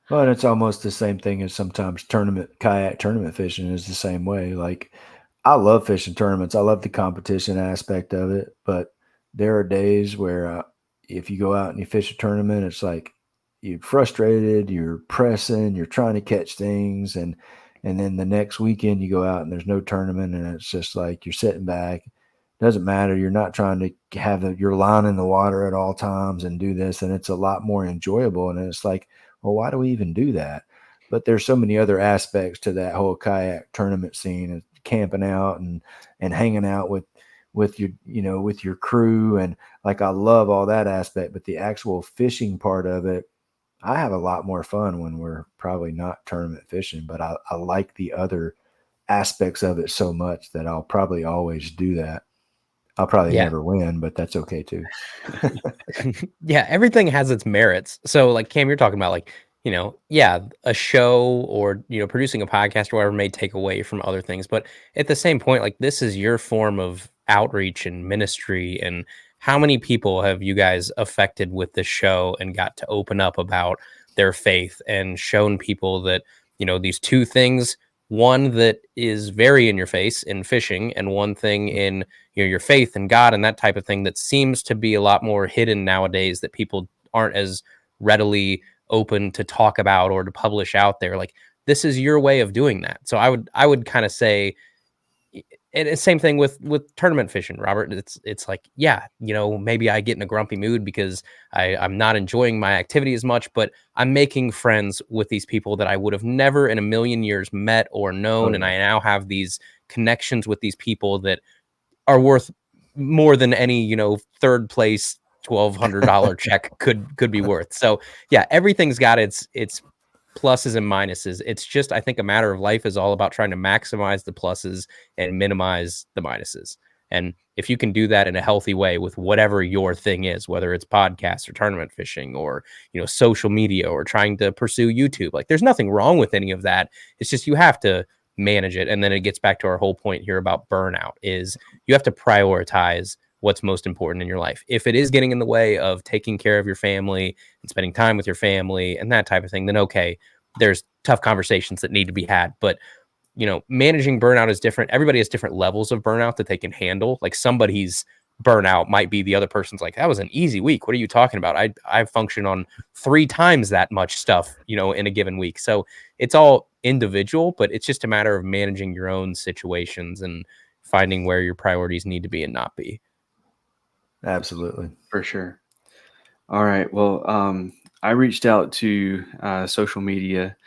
Well, and it's almost the same thing as sometimes kayak tournament fishing is the same way. Like, I love fishing tournaments. I love the competition aspect of it, but there are days where if you go out and you fish a tournament, it's like you're frustrated, you're pressing, you're trying to catch things, and then the next weekend you go out and there's no tournament, and it's just like you're sitting back. Doesn't matter. You're not trying to have your line in the water at all times and do this, and it's a lot more enjoyable. And it's like, well, why do we even do that? But there's so many other aspects to that whole kayak tournament scene, and camping out and hanging out with your with your crew, and like I love all that aspect. But the actual fishing part of it, I have a lot more fun when we're probably not tournament fishing. But I like the other aspects of it so much that I'll probably always do that. I'll probably Yeah. never win, but that's okay too. Yeah, everything has its merits. So like Cam, you're talking about like, yeah, a show or, producing a podcast or whatever may take away from other things. But at the same point, like this is your form of outreach and ministry. And how many people have you guys affected with this show and got to open up about their faith and shown people that, these two things, one that is very in your face in fishing and one thing in your faith and God and that type of thing that seems to be a lot more hidden nowadays that people aren't as readily open to talk about or to publish out there. Like this is your way of doing that. So I would kind of say, and it's same thing with tournament fishing, Robert. It's like, yeah, maybe I get in a grumpy mood because I'm not enjoying my activity as much, but I'm making friends with these people that I would have never in a million years met or known. Oh, And yeah. I now have these connections with these people that are worth more than any, third place $1,200 check could be worth. So yeah, everything's got its pluses and minuses. It's just, I think a matter of life is all about trying to maximize the pluses and minimize the minuses. And if you can do that in a healthy way with whatever your thing is, whether it's podcasts or tournament fishing or, social media or trying to pursue YouTube, like there's nothing wrong with any of that. It's just, you have to manage it. And then it gets back to our whole point here about burnout is you have to prioritize what's most important in your life. If it is getting in the way of taking care of your family and spending time with your family and that type of thing, then okay, there's tough conversations that need to be had. But managing burnout is different. Everybody has different levels of burnout that they can handle. Like somebody's burnout might be the other person's like, that was an easy week. What are you talking about? I function on 3 times that much stuff, in a given week. So it's all individual, but it's just a matter of managing your own situations and finding where your priorities need to be and not be. Absolutely. For sure. All right. Well, I reached out to social media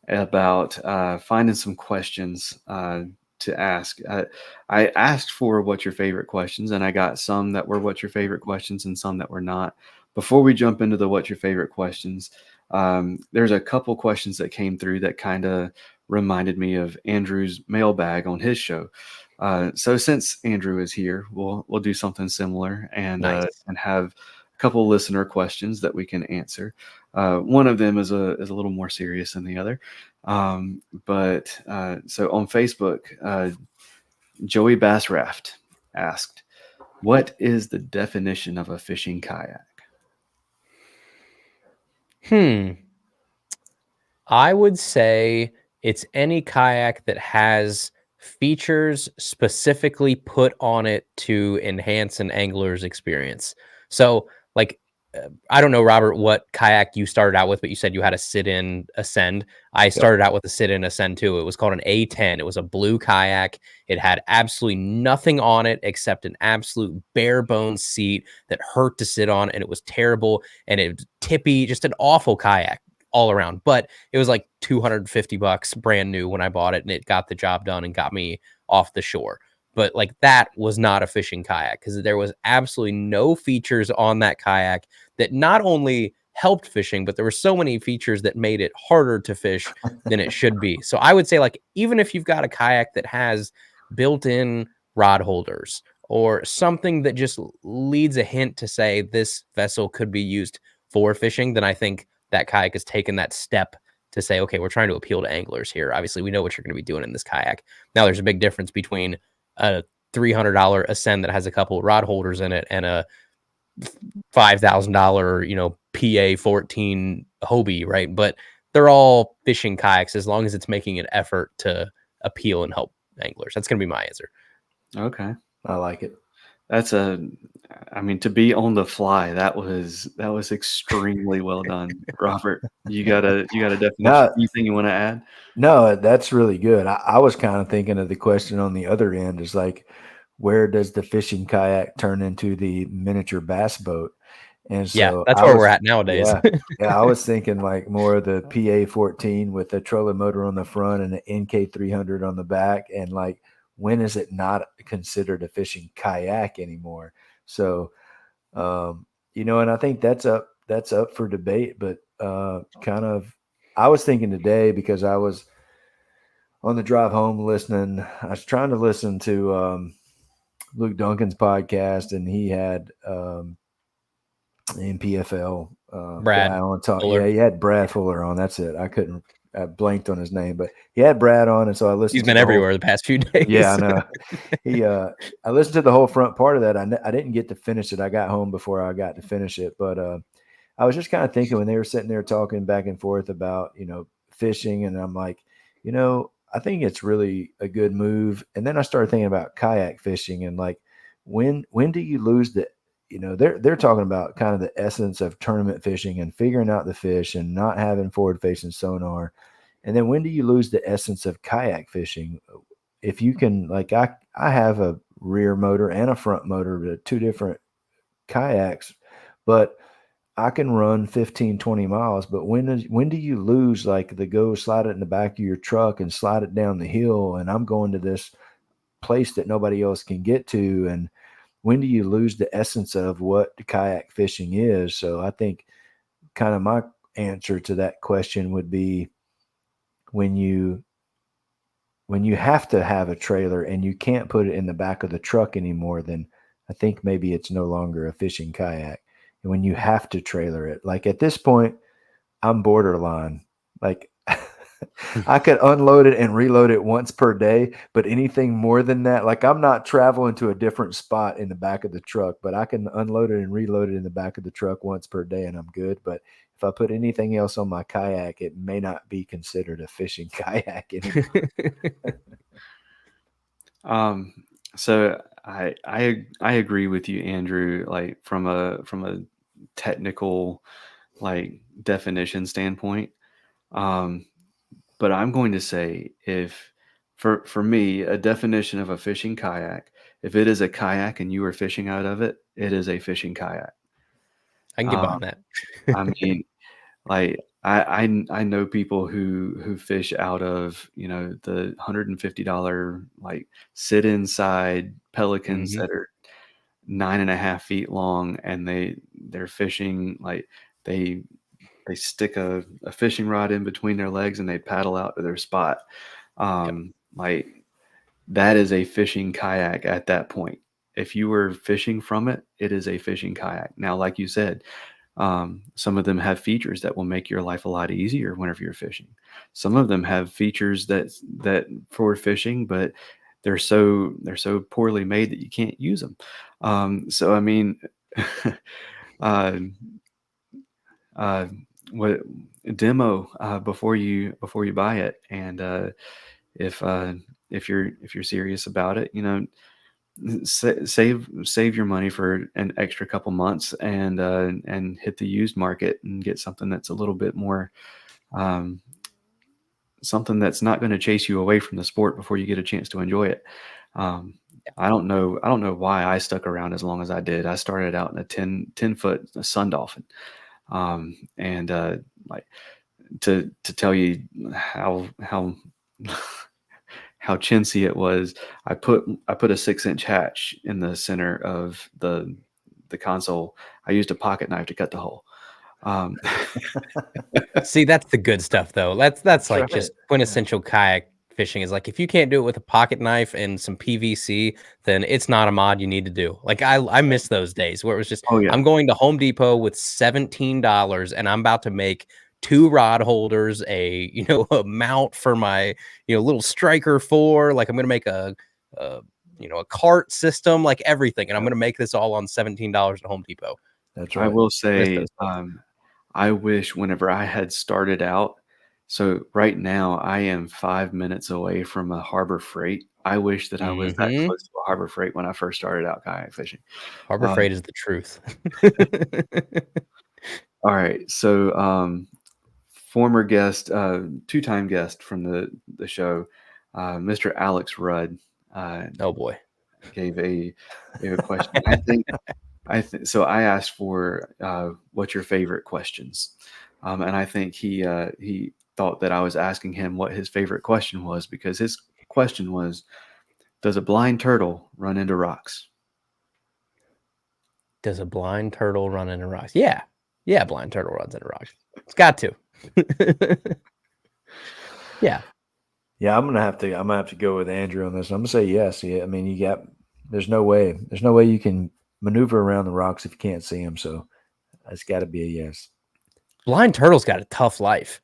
about finding some questions to ask. I asked for what's your favorite questions, and I got some that were what's your favorite questions and some that were not. Before we jump into the what's your favorite questions, there's a couple questions that came through that kind of reminded me of Andrew's mailbag on his show. So since Andrew is here, we'll do something similar and Nice. and have a couple listener questions that we can answer. One of them is a little more serious than the other. But so on Facebook, Joey Bassraft asked, "What is the definition of a fishing kayak?" I would say it's any kayak that has features specifically put on it to enhance an angler's experience. So, like, I don't know, Robert, what kayak you started out with, but you said you had a sit-in Ascend. I started out with a sit-in Ascend too. It was called an A10. It was a blue kayak. It had absolutely nothing on it except an absolute bare bones seat that hurt to sit on, and it was terrible, and it was tippy, just an awful kayak all around. But it was like $250 brand new when I bought it, and it got the job done and got me off the shore. But like that was not a fishing kayak because there was absolutely no features on that kayak that not only helped fishing, but there were so many features that made it harder to fish than it should be. So I would say, like, even if you've got a kayak that has built-in rod holders or something that just leads a hint to say this vessel could be used for fishing, then I think that kayak has taken that step to say, okay, we're trying to appeal to anglers here. Obviously, we know what you're going to be doing in this kayak. Now, there's a big difference between a $300 Ascend that has a couple of rod holders in it and a $5,000, PA 14 Hobie, right? But they're all fishing kayaks as long as it's making an effort to appeal and help anglers. That's going to be my answer. Okay. I like it. I mean, to be on the fly, that was extremely well done, Robert. You got a definition. No. Anything you want to add? No, that's really good. I was kind of thinking of the question on the other end is like, where does the fishing kayak turn into the miniature bass boat? And so that's where we're at nowadays. Yeah, I was thinking like more of the PA-14 with the trolling motor on the front and the NK300 on the back. And like, when is it not considered a fishing kayak anymore? So, and I think that's up for debate, but I was thinking today because I was on the drive home listening. I was trying to listen to Luke Duncan's podcast, and he had NPFL Brad guy on talk. Fuller. Yeah, he had Brad Fuller on. That's it. I blanked on his name, but he had Brad on, and so I listened. He's been everywhere the past few days. Yeah, I know. I listened to the whole front part of that. I didn't get to finish it. I got home before I got to finish it, but I was just kind of thinking when they were sitting there talking back and forth about fishing, and I'm like, I think it's really a good move. And then I started thinking about kayak fishing and like, when do you lose the, they're talking about kind of the essence of tournament fishing and figuring out the fish and not having forward facing sonar. And then when do you lose the essence of kayak fishing? If you can, like, I have a rear motor and a front motor, two different kayaks, but I can run 15, 20 miles, but when do you lose like the go slide it in the back of your truck and slide it down the hill, and I'm going to this place that nobody else can get to? And when do you lose the essence of what the kayak fishing is? So I think kind of my answer to that question would be when you have to have a trailer and you can't put it in the back of the truck anymore, then I think maybe it's no longer a fishing kayak. And when you have to trailer it, like at this point, I'm borderline. Like I could unload it and reload it once per day, but anything more than that, like I'm not traveling to a different spot in the back of the truck, but I can unload it and reload it in the back of the truck once per day and I'm good. But if I put anything else on my kayak, it may not be considered a fishing kayak anymore. So I agree with you, Andrew, like from a technical like definition standpoint. But I'm going to say, if for me, a definition of a fishing kayak, if it is a kayak and you are fishing out of it, it is a fishing kayak. I can get behind that. I mean, like I know people who fish out of the $150 like sit inside pelicans that are 9.5 feet long, and they're fishing like they stick a fishing rod in between their legs and they paddle out to their spot. Like that is a fishing kayak at that point. If you were fishing from it, it is a fishing kayak. Now, like you said, some of them have features that will make your life a lot easier whenever you're fishing. Some of them have features that for fishing, but they're so poorly made that you can't use them. So I mean, what demo before you buy it, and if you're serious about it, save your money for an extra couple months and hit the used market and get something that's a little bit more something that's not going to chase you away from the sport before you get a chance to enjoy it. I don't know why I stuck around as long as I did. I started out in a 10 foot sun dolphin. And like to tell you how chintzy it was, I put a 6-inch hatch in the center of the console. I used a pocket knife to cut the hole. See, that's the good stuff though. That's like right. just quintessential kayak fishing is like, if you can't do it with a pocket knife and some PVC, then it's not a mod you need to do. Like I miss those days where it was just, I'm going to Home Depot with $17 and I'm about to make 2 rod holders, a mount for my little striker 4. Like I'm gonna make a cart system, like everything, and I'm gonna make this all on $17 at Home Depot. That's right. I will say, I wish whenever I had started out So right now I am 5 minutes away from a Harbor Freight. I wish that I was that Mhm. close to a Harbor Freight when I first started out kayak fishing. Harbor Uh, Freight is the truth. all right. So former guest, two-time guest from the show, Mr. Alex Rudd, Oh boy. gave a question. So. I asked for what's your favorite questions, and I think he thought that I was asking him what his favorite question was, because his question was, "Does a blind turtle run into rocks?" Does a blind turtle run into rocks? Yeah. Yeah, blind turtle runs into rocks. It's got to. Yeah. Yeah, I'm gonna have to go with Andrew on this. I'm gonna say yes. Yeah, I mean, there's no way you can maneuver around the rocks if you can't see them. So it's got to be a yes. Blind turtle's got a tough life.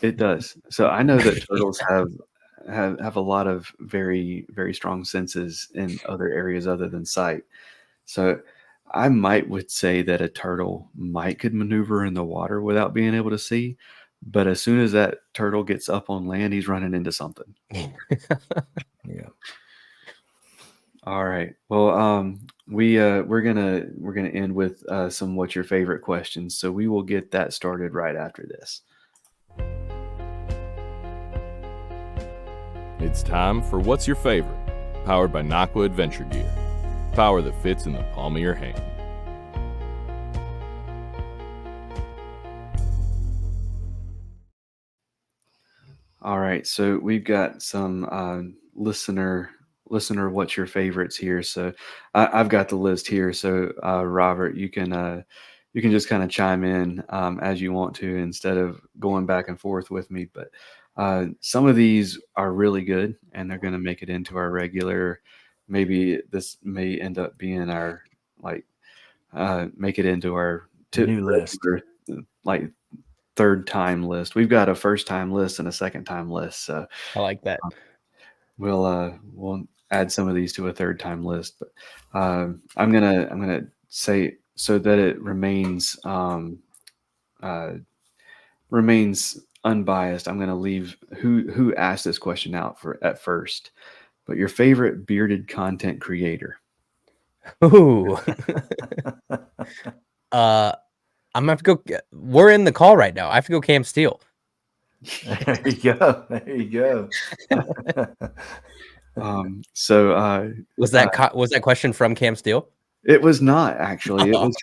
It does. So I know that turtles have a lot of very, very strong senses in other areas other than sight. So I would say that a turtle could maneuver in the water without being able to see, but as soon as that turtle gets up on land, he's running into something. Yeah. All right. Well, we're gonna end with some what's your favorite questions. So we will get that started right after this. It's time for What's Your Favorite? Powered by Nakwa Adventure Gear. Power that fits in the palm of your hand. All right, so we've got some listener what's your favorites here. So I've got the list here. So Robert, you can just kind of chime in as you want to, instead of going back and forth with me. But some of these are really good, and they're going to make it into our regular. Maybe this may end up being our make it into our New list. regular, like third time list. We've got a first time list and a second time list. So I like that. we'll add some of these to a third time list. But I'm gonna say, so that it remains remains unbiased, I'm gonna leave who asked this question out at first. But your favorite bearded content creator. Ooh. I'm gonna have to go. We're in the call right now. I have to go Cam Steele. There you go. There you go. Was that question from Cam Steele? It was not, actually. It was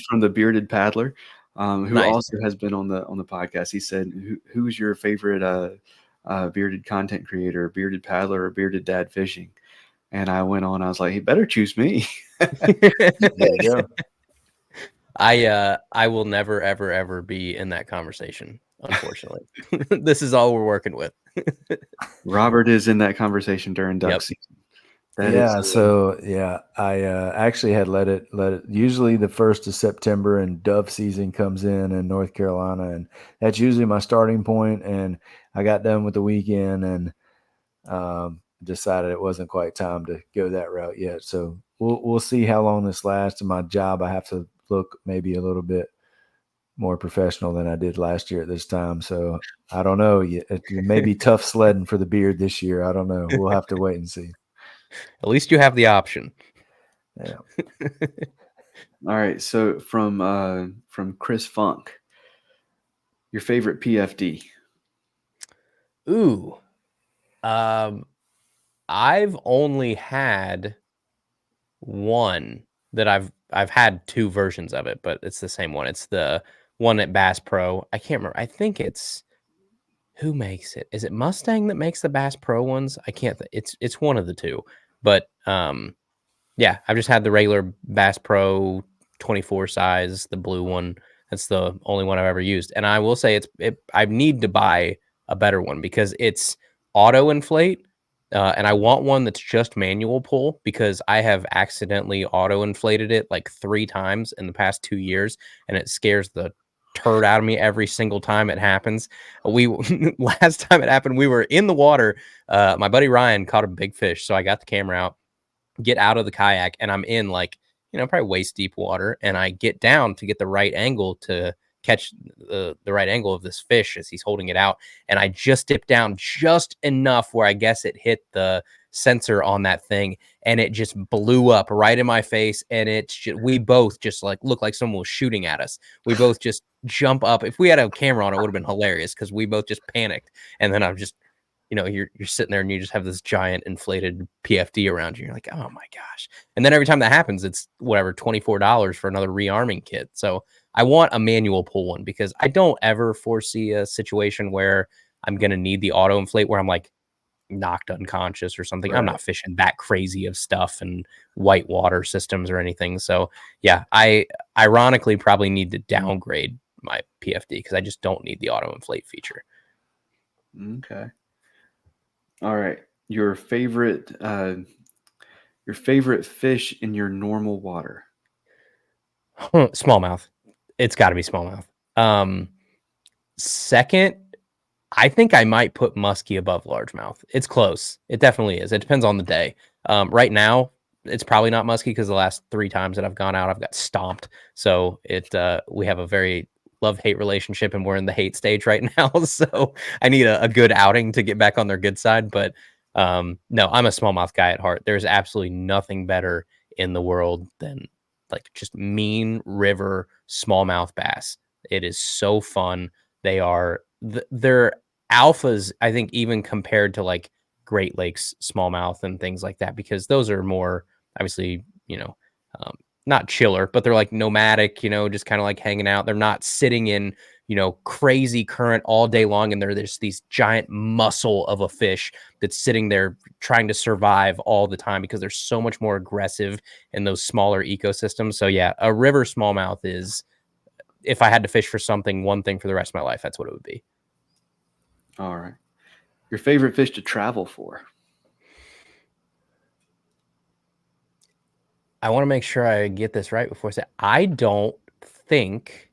from the Bearded Paddler, who Nice. also has been on the podcast. He said, "Who's your favorite bearded content creator, bearded paddler, or bearded dad fishing?" And I went on. I was like, "He better choose me." There you go. I will never ever be in that conversation, unfortunately. This is all we're working with. Robert is in that conversation during duck Yep. season. I actually had let it. Usually the 1st of September and dove season comes in North Carolina, and that's usually my starting point. And I got done with the weekend and decided it wasn't quite time to go that route yet. So we'll see how long this lasts. In my job, I have to look maybe a little bit more professional than I did last year at this time. So I don't know. It may be tough sledding for the beard this year. I don't know. We'll have to wait and see. At least you have the option. Yeah. All right. So from Chris Funk, your favorite PFD. Ooh. I've only had one that I've had two versions of it, but it's the same one. It's the one at Bass Pro. I can't remember. I think it's who makes it. Is it Mustang that makes the Bass Pro ones? I can't. It's one of the two. But yeah, I've just had the regular Bass Pro 24 size, the blue one. That's the only one I've ever used. And I will say I need to buy a better one because it's auto inflate. And I want one that's just manual pull because I have accidentally auto inflated it like 3 times in the past 2 years, and it scares the turd out of me every single time it happens. Last time it happened, we were in the water. My buddy Ryan caught a big fish, so I got the camera out, get out of the kayak, and I'm in like, probably waist deep water, and I get down to get the right angle to catch the right angle of this fish as he's holding it out, and I just dipped down just enough where I guess it hit the sensor on that thing, and it just blew up right in my face. And it's just, we both just like looked like someone was shooting at us. We both just jump up. If we had a camera on, it would have been hilarious because we both just panicked. And then I'm just, you're sitting there and you just have this giant inflated PFD around you. You're like, oh my gosh. And then every time that happens, it's whatever, $24 for another rearming kit. So I want a manual pull one because I don't ever foresee a situation where I'm going to need the auto inflate where I'm like knocked unconscious or something. Right. I'm not fishing that crazy of stuff and white water systems or anything. So yeah, I ironically probably need to downgrade my PFD because I just don't need the auto inflate feature. Okay. All right. Your favorite fish in your normal water? Smallmouth. It's got to be smallmouth. Second, I think I might put muskie above largemouth. It's close. It definitely is. It depends on the day. Right now, it's probably not muskie because the last 3 times that I've gone out, I've got stomped. So we have a very love-hate relationship, and we're in the hate stage right now. So I need a good outing to get back on their good side. But no, I'm a smallmouth guy at heart. There's absolutely nothing better in the world than like just mean river smallmouth bass. It is so fun. They are they're alphas, I think, even compared to like Great Lakes smallmouth and things like that, because those are more obviously, not chiller, but they're like nomadic, just kind of like hanging out. They're not sitting in, crazy current all day long. And there's these giant muscle of a fish that's sitting there trying to survive all the time because they're so much more aggressive in those smaller ecosystems. So yeah, a river smallmouth is, if I had to fish for one thing for the rest of my life, that's what it would be. All right. Your favorite fish to travel for? I want to make sure I get this right before I say, I don't think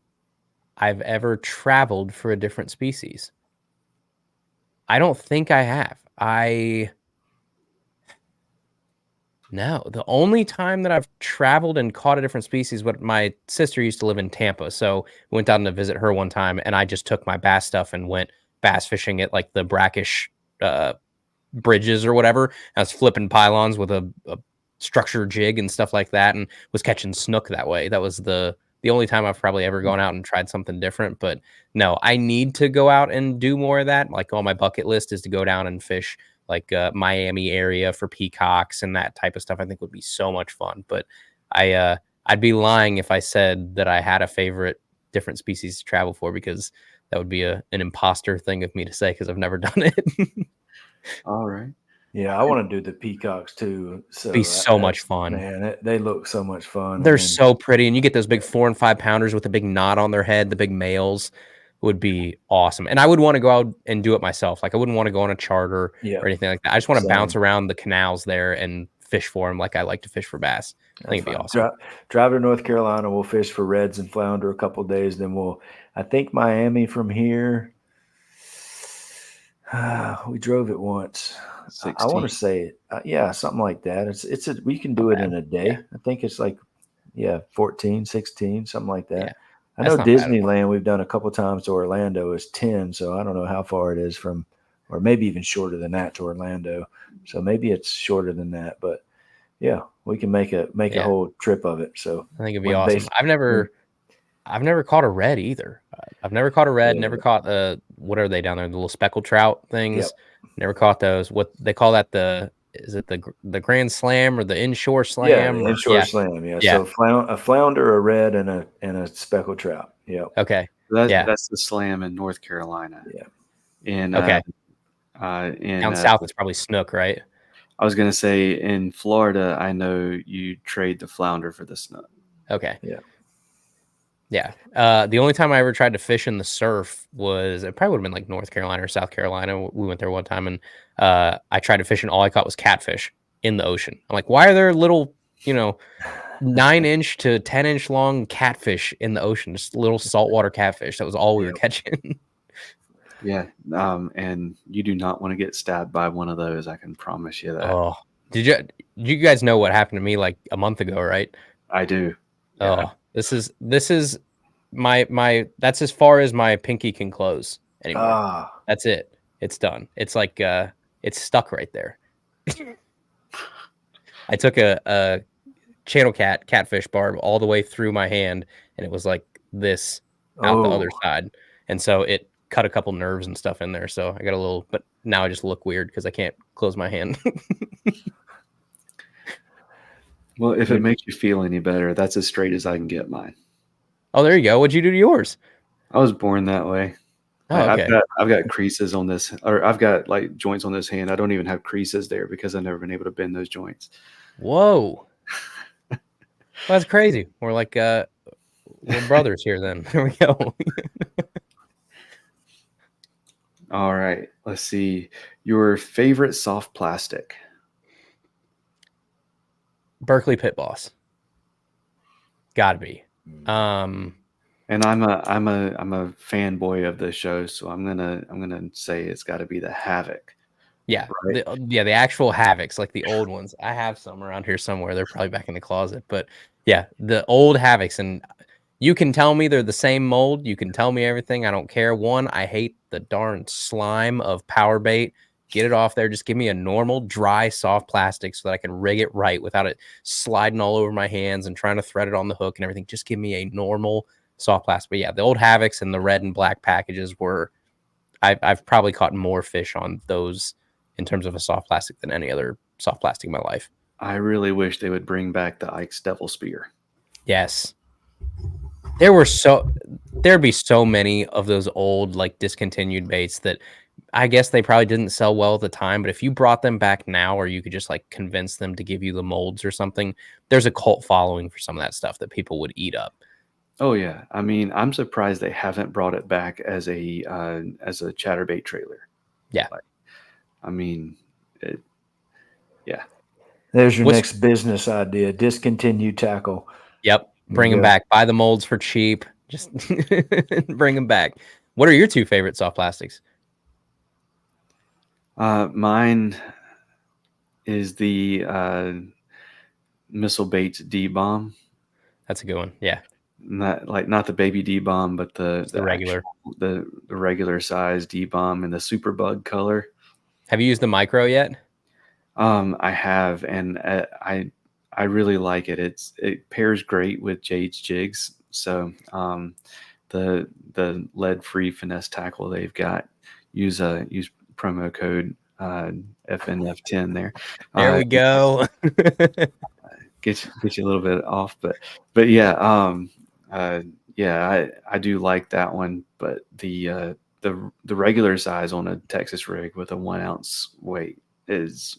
I've ever traveled for a different species. I don't think I have. No, the only time that I've traveled and caught a different species, but my sister used to live in Tampa. So we went down to visit her one time, and I just took my bass stuff and went bass fishing at like the brackish bridges or whatever. I was flipping pylons with a structure jig and stuff like that, and was catching snook that way. That was the only time I've probably ever gone out and tried something different. But no, I need to go out and do more of that. Like on my bucket list is to go down and fish like Miami area for peacocks and that type of stuff. I think would be so much fun. But I'd be lying if I said that I had a favorite different species to travel for, because that would be an imposter thing of me to say because I've never done it. All right. Yeah, I want to do the peacocks too. So be so much fun. Man, they look so much fun. They're so pretty, and you get those big 4 and 5 pounders with a big knot on their head. The big males would be awesome, and I would want to go out and do it myself. Like I wouldn't want to go on a charter or anything like that. I just want to bounce around the canals there and fish for them, like I like to fish for bass. I think it'd be awesome. Drive to North Carolina. We'll fish for reds and flounder a couple of days. Then I think Miami from here. We drove it once. 16. I want to say, something like that. We can do it in a day. Yeah. I think it's like, 14, 16, something like that. Yeah. I know Disneyland, we've done a couple of times to Orlando is 10. So I don't know how far it is from, or maybe even shorter than that to Orlando. So maybe it's shorter than that, but yeah, we can make a whole trip of it. So I think it'd be awesome. I've never caught a red either. I've never caught a red, never caught what are they down there? The little speckled trout things. Yep. Never caught those. What they call that, is it the Grand Slam or the inshore slam? Yeah, the inshore slam. Yeah. So a flounder, a red, and a speckled trout. Yeah. Okay. That's the slam in North Carolina. Yeah. Down south it's probably snook, right? I was gonna say in Florida, I know you trade the flounder for the snook. Okay. Yeah. Yeah. The only time I ever tried to fish in the surf was, it probably would have been like North Carolina or South Carolina. We went there one time, and I tried to fish, and all I caught was catfish in the ocean. I'm like, why are there little, 9-inch to 10-inch long catfish in the ocean? Just little saltwater catfish. That was all we were catching. Yeah. And you do not want to get stabbed by one of those. I can promise you that. Oh, did you guys know what happened to me like a month ago, right? I do. Yeah. Oh, this is my that's as far as my pinky can close anymore. Ah, That's it. It's done. It's like it's stuck right there. I took a channel catfish barb all the way through my hand, and it was like this out the other side, and so it cut a couple nerves and stuff in there. So I got a little, but now I just look weird because I can't close my hand. Well, if it makes you feel any better, that's as straight as I can get mine. Oh, there you go. What'd you do to yours? I was born that way. Oh, okay. I've got creases on this, or I've got like joints on this hand. I don't even have creases there because I've never been able to bend those joints. Whoa. Well, that's crazy. We're like we're brothers here then. There we go. All right. Let's see. Your favorite soft plastic. Berkeley Pit Boss. Gotta be. And I'm a fanboy of the show, so I'm gonna say it's got to be the Havoc. Yeah, Right. the actual Havocs, like the old ones. I have some around here somewhere. They're probably back in the closet, but yeah, the old Havocs, and you can tell me they're the same mold. You can tell me everything. I don't care. One, I hate the darn slime of power bait. Get it off there. Just give me a normal, dry, soft plastic so that I can rig it right without it sliding all over my hands and trying to thread it on the hook and everything. Just give me a normal soft plastic. But yeah, the old Havocs and the red and black packages were, I've probably caught more fish on those in terms of a soft plastic than any other soft plastic in my life. I really wish they would bring back the Ike's Devil Spear. Yes. There'd be so many of those old, like, discontinued baits that I guess they probably didn't sell well at the time, but if you brought them back now, or you could just like convince them to give you the molds or something, there's a cult following for some of that stuff that people would eat up. Oh yeah, I mean, I'm surprised they haven't brought it back as a chatterbait trailer. Yeah, like, I mean, yeah. There's your next business idea: discontinued tackle. Yep, bring them back. Buy the molds for cheap. Just bring them back. What are your two favorite soft plastics? Mine is the Missile Baits D-bomb. That's a good one. Yeah, not the baby D-bomb, but the regular, the regular size D-bomb in the super bug color. Have you used the micro yet? I have, and I really like it. It pairs great with Jade's jigs. So the lead-free finesse tackle they've got, use promo code FNF10 there. There we go. Get you a little bit off, but yeah, I do like that one. But the regular size on a Texas rig with a 1 ounce weight is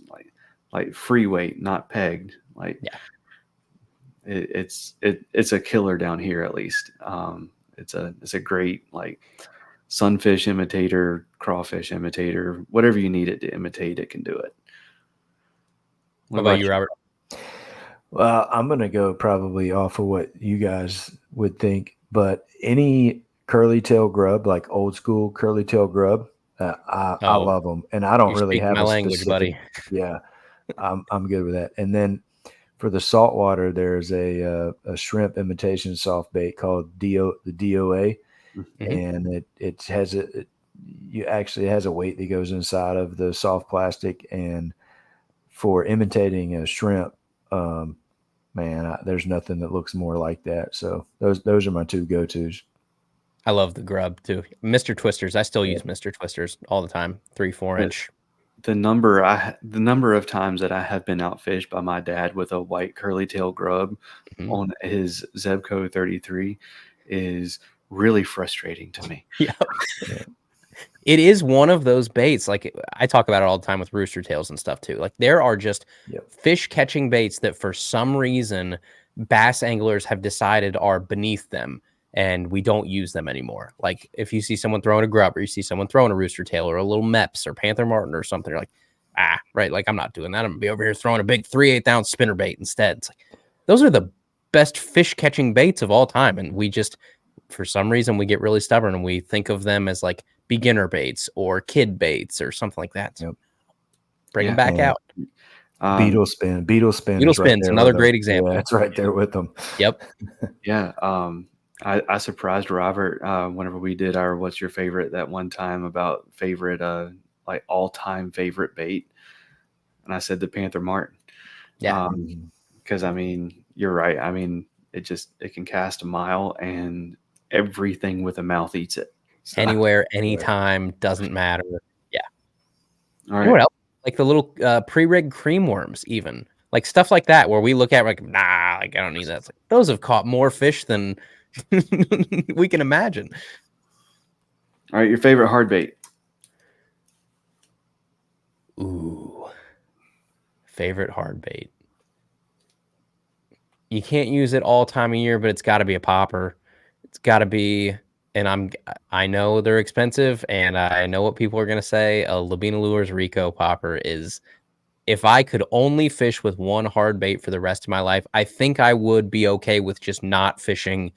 like free weight, not pegged. Like, yeah, it's a killer down here, at least. It's a great, like, sunfish imitator, crawfish imitator, whatever you need it to imitate, it can do it. What about you, Robert? Well, I'm going to go probably off of what you guys would think, but any curly tail grub, like old school curly tail grub, I love them, and I don't really have my language, buddy. Yeah, I'm good with that. And then for the saltwater, there's a shrimp imitation soft bait called the DOA. Mm-hmm. And it has has a weight that goes inside of the soft plastic, and for imitating a shrimp, there's nothing that looks more like that. So those are my two go-tos. I love the grub too. Mr. Twisters. I still use Mr. Twisters all the time. 3-4 inch. The number of times that I have been outfished by my dad with a white curly tail grub on his Zebco 33 is really frustrating to me. Yeah. It is one of those baits. Like, I talk about it all the time with rooster tails and stuff too. Like, there are just fish catching baits that for some reason bass anglers have decided are beneath them, and we don't use them anymore. Like, if you see someone throwing a grub, or you see someone throwing a rooster tail or a little Meps or Panther Martin or something, you're like, right. Like, I'm not doing that. I'm gonna be over here throwing a big 3/8 ounce spinner bait instead. It's like, those are the best fish catching baits of all time. And we just, for some reason, we get really stubborn and we think of them as like beginner baits or kid baits or something like that. So bring them back out. Beetle spin. Beetle spin's right, another great example. Yeah, it's right there with them. Yep. Yeah. I surprised Robert whenever we did our "What's your favorite?" that one time about favorite like all-time favorite bait, and I said the Panther Martin. Yeah. Because I mean, you're right. I mean, it can cast a mile, and everything with a mouth eats it. So, Anywhere, anytime, doesn't matter. Yeah. all You right. know what else? Like the little pre-rigged cream worms, even like stuff like that, where we look at like, nah, like I don't need that. It's like, those have caught more fish than we can imagine. All right, your favorite hard bait. Ooh, favorite hard bait. You can't use it all time of year, but it's got to be a popper. It's got to be, and I know they're expensive, and I know what people are gonna say. A Labina Lures Rico popper is. If I could only fish with one hard bait for the rest of my life, I think I would be okay with just not fishing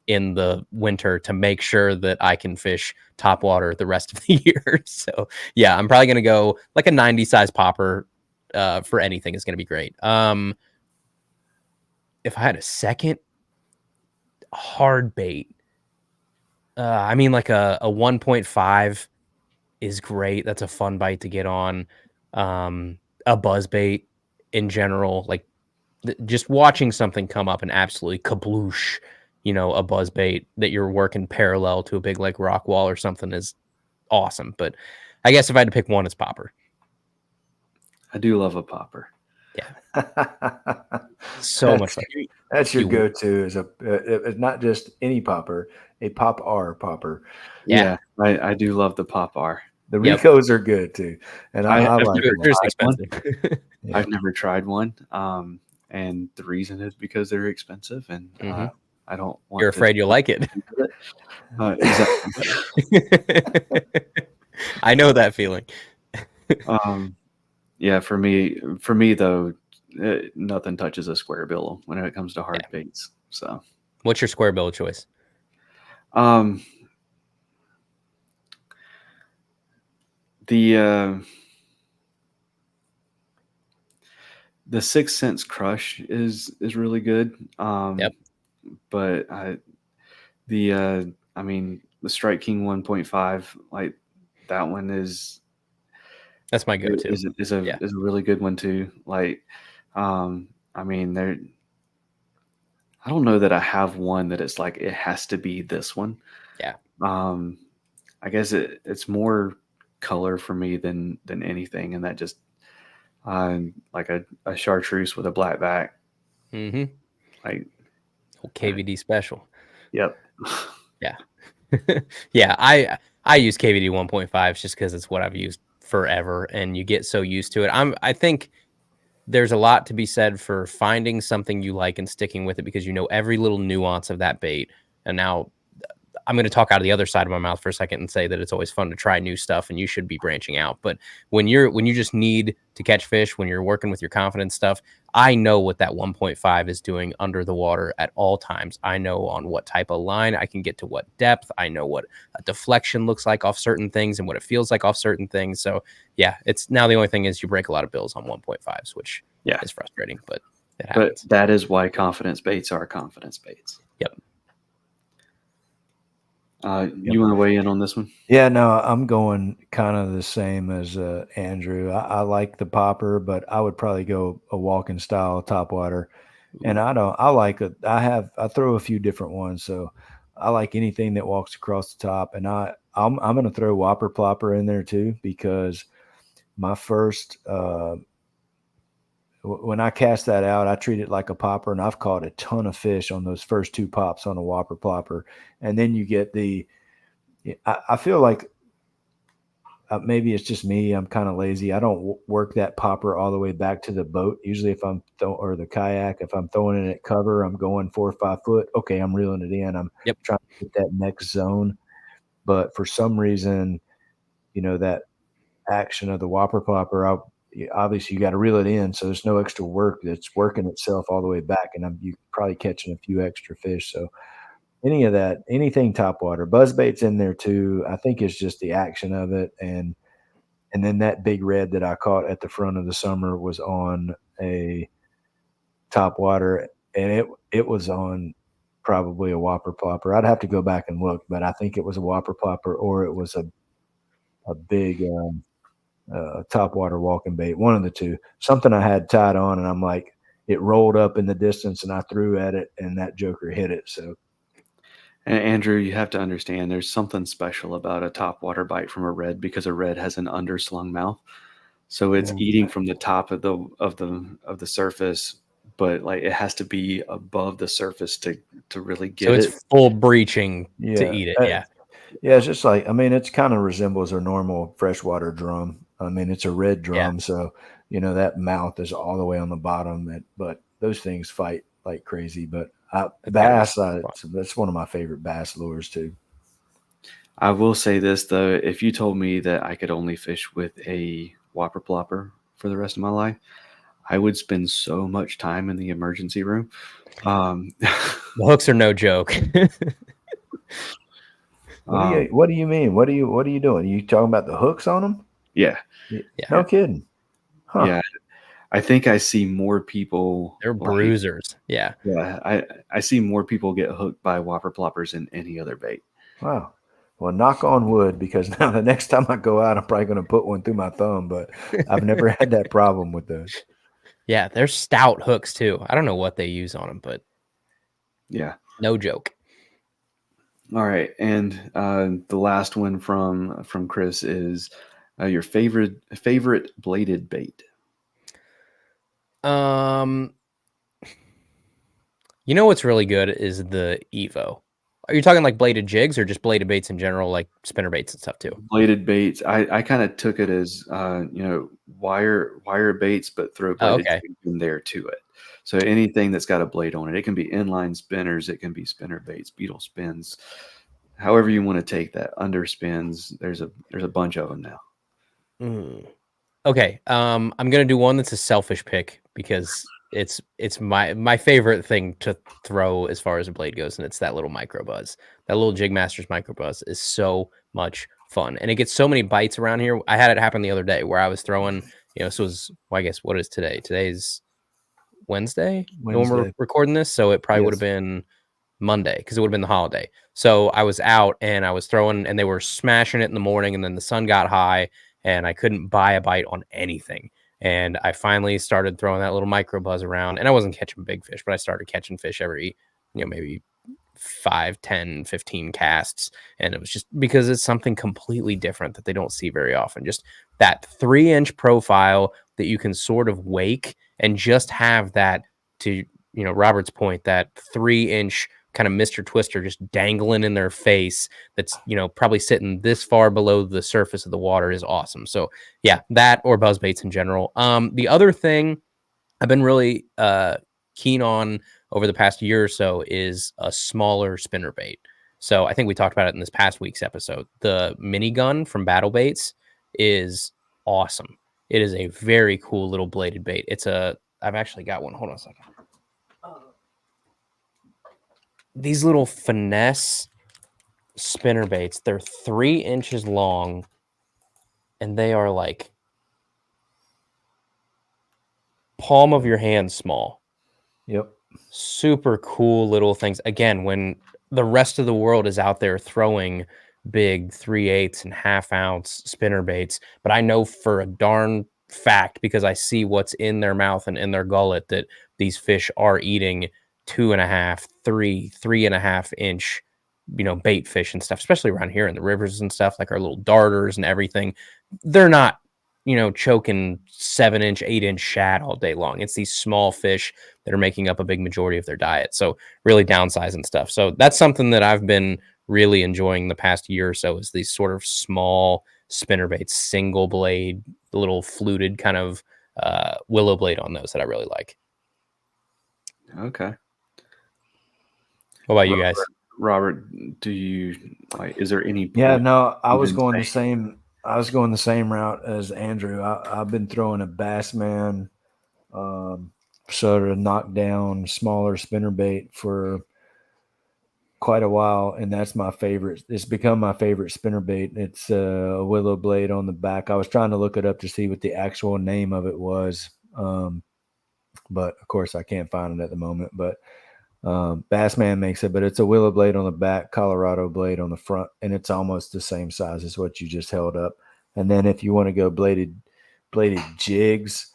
in the winter to make sure that I can fish topwater the rest of the year. So yeah, I'm probably gonna go like a 90 size popper for anything is gonna be great. If I had a second hard bait, I mean like a 1.5 is great. That's a fun bite to get on. A buzz bait in general, like just watching something come up and absolutely kabloosh, a buzz bait that you're working parallel to a big like rock wall or something is awesome. But I guess if I had to pick one, it's popper. I do love a popper. Yeah. So much fun. That's your go-to is it's not just any popper, a pop R popper. Yeah, I do love the pop R. The Ricos are good too, and I like them. They're expensive. Yeah. I've never tried one, and the reason is because they're expensive, and I don't want. You're afraid you'll like it. Exactly. I know that feeling. Yeah, for me though, nothing touches a square bill when it comes to hard baits. So, what's your square bill choice? The 6 Sense Crush is really good. But I mean the Strike King 1.5, like that one that's my go-to. Is a really good one too. Like, I mean, I don't know that I have one that it's like it has to be this one. Yeah. I guess it's more color for me than anything, and that just like a chartreuse with a black back. Mm-hmm. Like KVD special. Yep. Yeah. Yeah. I use KVD 1.5s just because it's what I've used forever, and you get so used to it. I think there's a lot to be said for finding something you like and sticking with it because you know every little nuance of that bait. And now I'm going to talk out of the other side of my mouth for a second and say that it's always fun to try new stuff and you should be branching out. But when you just need to catch fish, when you're working with your confidence stuff, I know what that 1.5 is doing under the water at all times. I know on what type of line I can get to what depth. I know what a deflection looks like off certain things and what it feels like off certain things. So yeah, it's now the only thing is you break a lot of bills on 1.5s, which is frustrating, but it happens. But that is why confidence baits are confidence baits. Yep. You want to weigh in on this one? Yeah, no, I'm going kind of the same as Andrew. I like the popper, but I would probably go a walking style topwater. And I throw a few different ones, so I like anything that walks across the top. And I'm going to throw whopper plopper in there too, because my first when I cast that out, I treat it like a popper, and I've caught a ton of fish on those first two pops on a whopper plopper. And then you get I feel like maybe it's just me. I'm kind of lazy. I don't work that popper all the way back to the boat. Usually if I'm or the kayak, if I'm throwing it at cover, I'm going 4 or 5 foot. Okay, I'm reeling it in. I'm trying to hit that next zone. But for some reason, that action of the whopper plopper, obviously you got to reel it in, so there's no extra work that's working itself all the way back, and you probably catching a few extra fish. So anything topwater, buzzbait's in there too. I think it's just the action of it, and then that big red that I caught at the front of the summer was on a topwater, and it was on probably a whopper plopper. I'd have to go back and look, but I think it was a whopper plopper or it was a big topwater walking bait, one of the two. Something I had tied on, and I'm like, it rolled up in the distance, and I threw at it, and that joker hit it. So, And Andrew, you have to understand, there's something special about a topwater bite from a red because a red has an underslung mouth, so it's eating from the top of the surface, but like it has to be above the surface to really get So it's it. full breaching to yeah, eat it. uh, Yeah. yeah, it's just like, I mean, it's kind of resembles a normal freshwater drum. I mean, it's a red drum, so that mouth is all the way on the bottom. But those things fight like crazy. But bass, that's one of my favorite bass lures too. I will say this though, if you told me that I could only fish with a whopper plopper for the rest of my life, I would spend so much time in the emergency room. The hooks are no joke. What do you mean? What are you doing? Are you talking about the hooks on them? Yeah. No kidding. Huh. Yeah. I think I see more people. They're bruisers. Yeah. Yeah. I see more people get hooked by whopper ploppers than any other bait. Wow. Well, knock on wood, because now the next time I go out, I'm probably going to put one through my thumb, but I've never had that problem with those. Yeah, they're stout hooks too. I don't know what they use on them, but yeah, no joke. All right, and the last one from Chris is your favorite bladed bait. You know what's really good is the Evo. Are you talking like bladed jigs or just bladed baits in general, like spinner baits and stuff too? Bladed baits. I kind of took it as wire baits, but throw bladed jigs in there to it. So anything that's got a blade on it, it can be inline spinners, it can be spinner baits, beetle spins, however you want to take that. Underspins. There's a bunch of them now. Okay. I'm gonna do one that's a selfish pick because it's my favorite thing to throw as far as a blade goes, and it's that little micro buzz. That little Jig Masters micro buzz is so much fun, and it gets so many bites around here. I had it happen the other day where I was throwing, this was, I guess, what is today? Today's Wednesday when we're recording this, so it probably would have been Monday because it would have been the holiday. So I was out and I was throwing, and they were smashing it in the morning, and then the sun got high, and I couldn't buy a bite on anything. And I finally started throwing that little micro buzz around, and I wasn't catching big fish, but I started catching fish every, maybe 5, 10, 15 casts. And it was just because it's something completely different that they don't see very often. Just that 3-inch profile that you can sort of wake and just have that, to, Robert's point, that 3-inch kind of Mr. Twister just dangling in their face that's, probably sitting this far below the surface of the water is awesome. So yeah, that or buzz baits in general. The other thing I've been really keen on over the past year or so is a smaller spinner bait. So I think we talked about it in this past week's episode. The minigun from Battle Baits is awesome. It is a very cool little bladed bait. I've actually got one. Hold on a second. These little finesse spinner baits, they're 3 inches long, and they are like palm of your hand small. Yep. Super cool little things. Again, when the rest of the world is out there throwing big 3/8 and ½ ounce spinner baits, but I know for a darn fact, because I see what's in their mouth and in their gullet, that these fish are eating 2.5, 3.5 inch, bait fish and stuff, especially around here in the rivers and stuff, like our little darters and everything. They're not, choking 7-inch, 8-inch shad all day long. It's these small fish that are making up a big majority of their diet. So really downsizing stuff. So that's something that I've been really enjoying the past year or so, is these sort of small spinner baits, single blade, little fluted kind of willow blade on those that I really like. Okay. What about you guys? Robert, do you is there any? Yeah, no, I was going the same route as Andrew. I've been throwing a Bassman sort of knockdown smaller spinner bait for quite a while, and that's my favorite. It's become my favorite spinner bait. It's a willow blade on the back. I was trying to look it up to see what the actual name of it was, but of course I can't find it at the moment. But Bassman makes it, but it's a willow blade on the back, Colorado blade on the front, and it's almost the same size as what you just held up. And then if you want to go bladed jigs,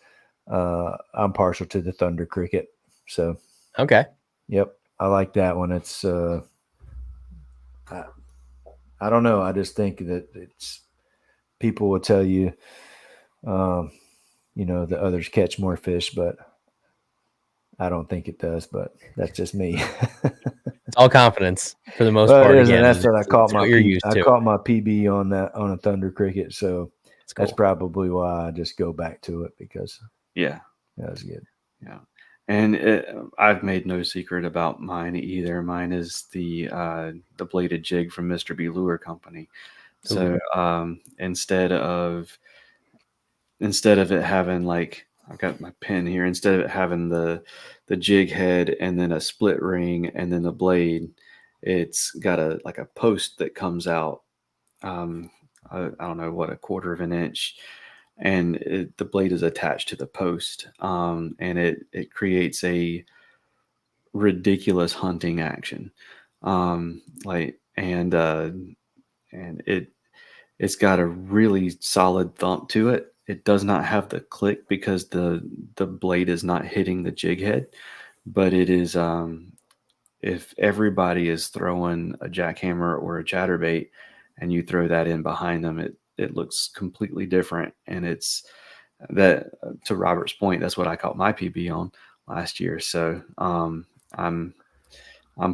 I'm partial to the Thunder Cricket. So Okay. yep, I like that one. It's I don't know. I just think that it's people will tell you, the others catch more fish, but I don't think it does. But that's just me. It's all confidence for the most Well, part. it is, Again, and that's what I caught it's my what you're used I to. caught my PB on a Thunder Cricket. So It's cool. that's probably why I just go back to it, because Yeah. that was good. Yeah. And I've made no secret about mine either. Mine is the bladed jig from Mr. B Lure Company. So instead of it having, like, I've got my pen here, instead of it having the jig head and then a split ring and then the blade, it's got a post that comes out. I don't know what, a quarter of an inch, and the blade is attached to the post, and it creates a ridiculous hunting action, and it's got a really solid thump to it. It does not have the click because the blade is not hitting the jig head, but it is. If everybody is throwing a jackhammer or a chatterbait, and you throw that in behind them, it looks completely different. And it's that, to Robert's point, that's what I caught my PB on last year. So I'm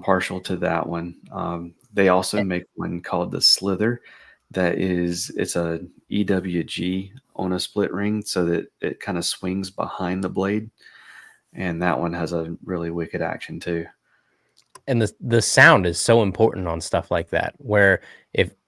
partial to that one. They also make one called the Slither. It's a EWG on a split ring, so that it kind of swings behind the blade, and that one has a really wicked action too. And the sound is so important on stuff like that, where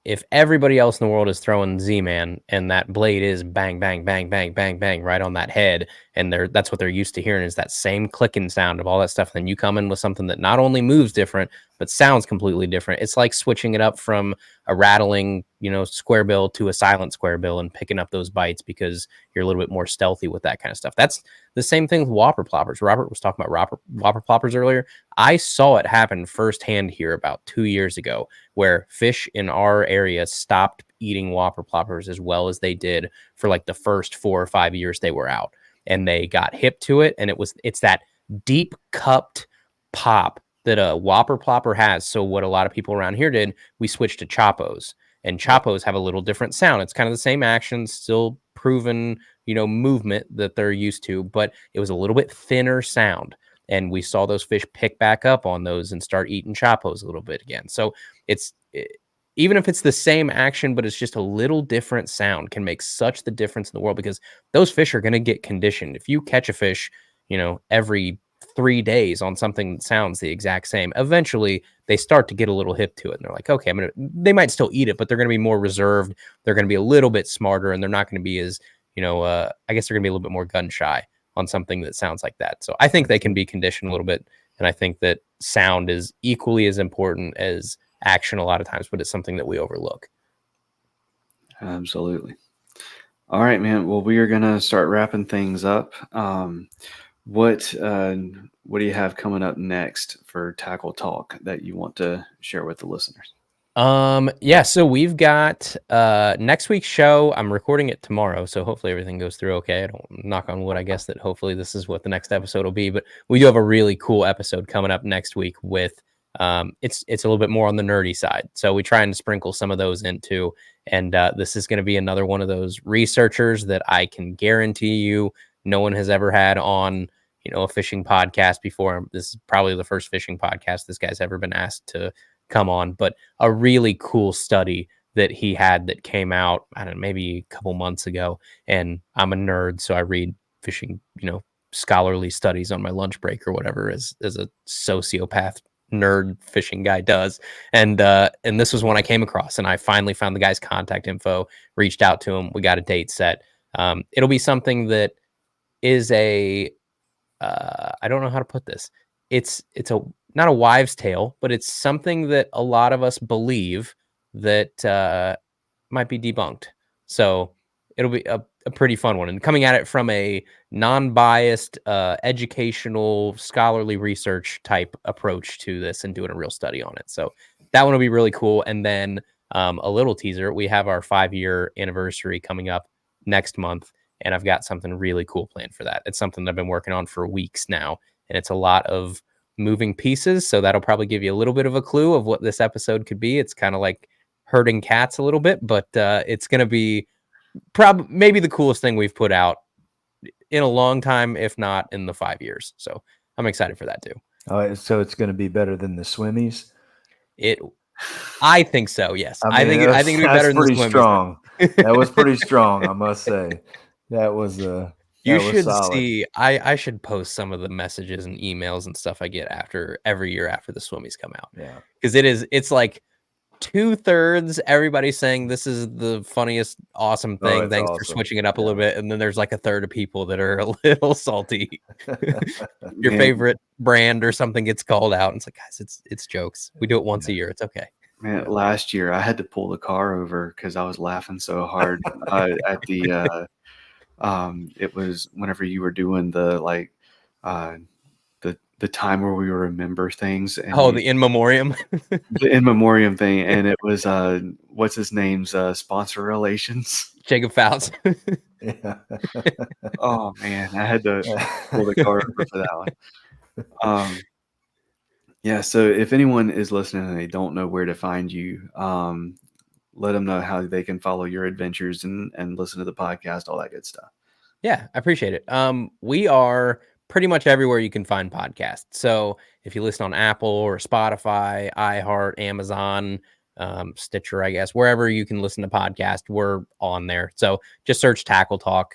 if everybody else in the world is throwing Z-Man and that blade is bang, bang, bang, bang, bang, bang right on that head, and that's what they're used to hearing, is that same clicking sound of all that stuff. Then you come in with something that not only moves different, but sounds completely different. It's like switching it up from a rattling, square bill to a silent square bill and picking up those bites because you're a little bit more stealthy with that kind of stuff. That's the same thing with whopper ploppers. Robert was talking about whopper ploppers earlier. I saw it happen firsthand here about 2 years ago, where fish in our area stopped eating whopper ploppers as well as they did for like the first 4 or 5 years they were out, and they got hip to it. And it's that deep cupped pop that a whopper plopper has. So what a lot of people around here did, we switched to choppos, and choppos have a little different sound. It's kind of the same action, still proven, movement that they're used to, but it was a little bit thinner sound. And we saw those fish pick back up on those and start eating choppos a little bit again. So even if it's the same action, but it's just a little different sound, can make such the difference in the world, because those fish are going to get conditioned. If you catch a fish, every 3 days on something that sounds the exact same, eventually they start to get a little hip to it. And they're like, okay, they might still eat it, but they're going to be more reserved. They're going to be a little bit smarter, and they're not going to be as, I guess they're going to be a little bit more gun shy on something that sounds like that. So I think they can be conditioned a little bit. And I think that sound is equally as important as action a lot of times, but it's something that we overlook. Absolutely. All right, man. Well, we are going to start wrapping things up. What do you have coming up next for Tackle Talk that you want to share with the listeners? So we've got next week's show. I'm recording it tomorrow, so hopefully everything goes through okay. I don't knock on wood, I guess, that hopefully this is what the next episode will be, but we do have a really cool episode coming up next week with it's a little bit more on the nerdy side. So we try and sprinkle some of those into, and this is going to be another one of those researchers that I can guarantee you no one has ever had on, a fishing podcast before. This is probably the first fishing podcast this guy's ever been asked to come on, but a really cool study that he had that came out, I don't know, maybe a couple months ago. And I'm a nerd, so I read fishing, scholarly studies on my lunch break or whatever, as a sociopath nerd fishing guy does. And this was one I came across, and I finally found the guy's contact info, reached out to him. We got a date set. It'll be something that is I don't know how to put this. It's not a wives' tale, but it's something that a lot of us believe that might be debunked. So it'll be a pretty fun one, and coming at it from a non-biased, educational, scholarly research type approach to this, and doing a real study on it. So that one will be really cool. And then a little teaser: we have our 5-year anniversary coming up next month, and I've got something really cool planned for that. It's something that I've been working on for weeks now, and it's a lot of moving pieces. So that'll probably give you a little bit of a clue of what this episode could be. It's kind of like herding cats a little bit, but it's going to be maybe the coolest thing we've put out in a long time, if not in the 5 years. So I'm excited for that too. Oh, so it's going to be better than the Swimmies? I think so. Yes. I think it'll be better than pretty the Swimmies. Strong. That was pretty strong, I must say. That was you should solid. see. I should post some of the messages and emails and stuff I get every year after the Swimmies come out. Yeah. Because it's like 2/3 everybody saying this is the funniest, awesome thing. Thanks for switching it up a little bit. And then there's like 1/3 of people that are a little salty. Your favorite brand or something gets called out. And it's like, guys, it's jokes. We do it once a year. It's okay. Man, last year I had to pull the car over because I was laughing so hard at the it was whenever you were doing the like the time where we remember things. And the in memoriam. The in memoriam thing, and it was what's his name's sponsor relations, Jacob Fouts. Yeah. Oh man, I had to pull the car over for that one. Yeah, so if anyone is listening and they don't know where to find you, let them know how they can follow your adventures and listen to the podcast, all that good stuff. Yeah, I appreciate it. We are pretty much everywhere you can find podcasts. So if you listen on Apple or Spotify, iHeart, Amazon, Stitcher, I guess, wherever you can listen to podcasts, we're on there. So just search Tackle Talk.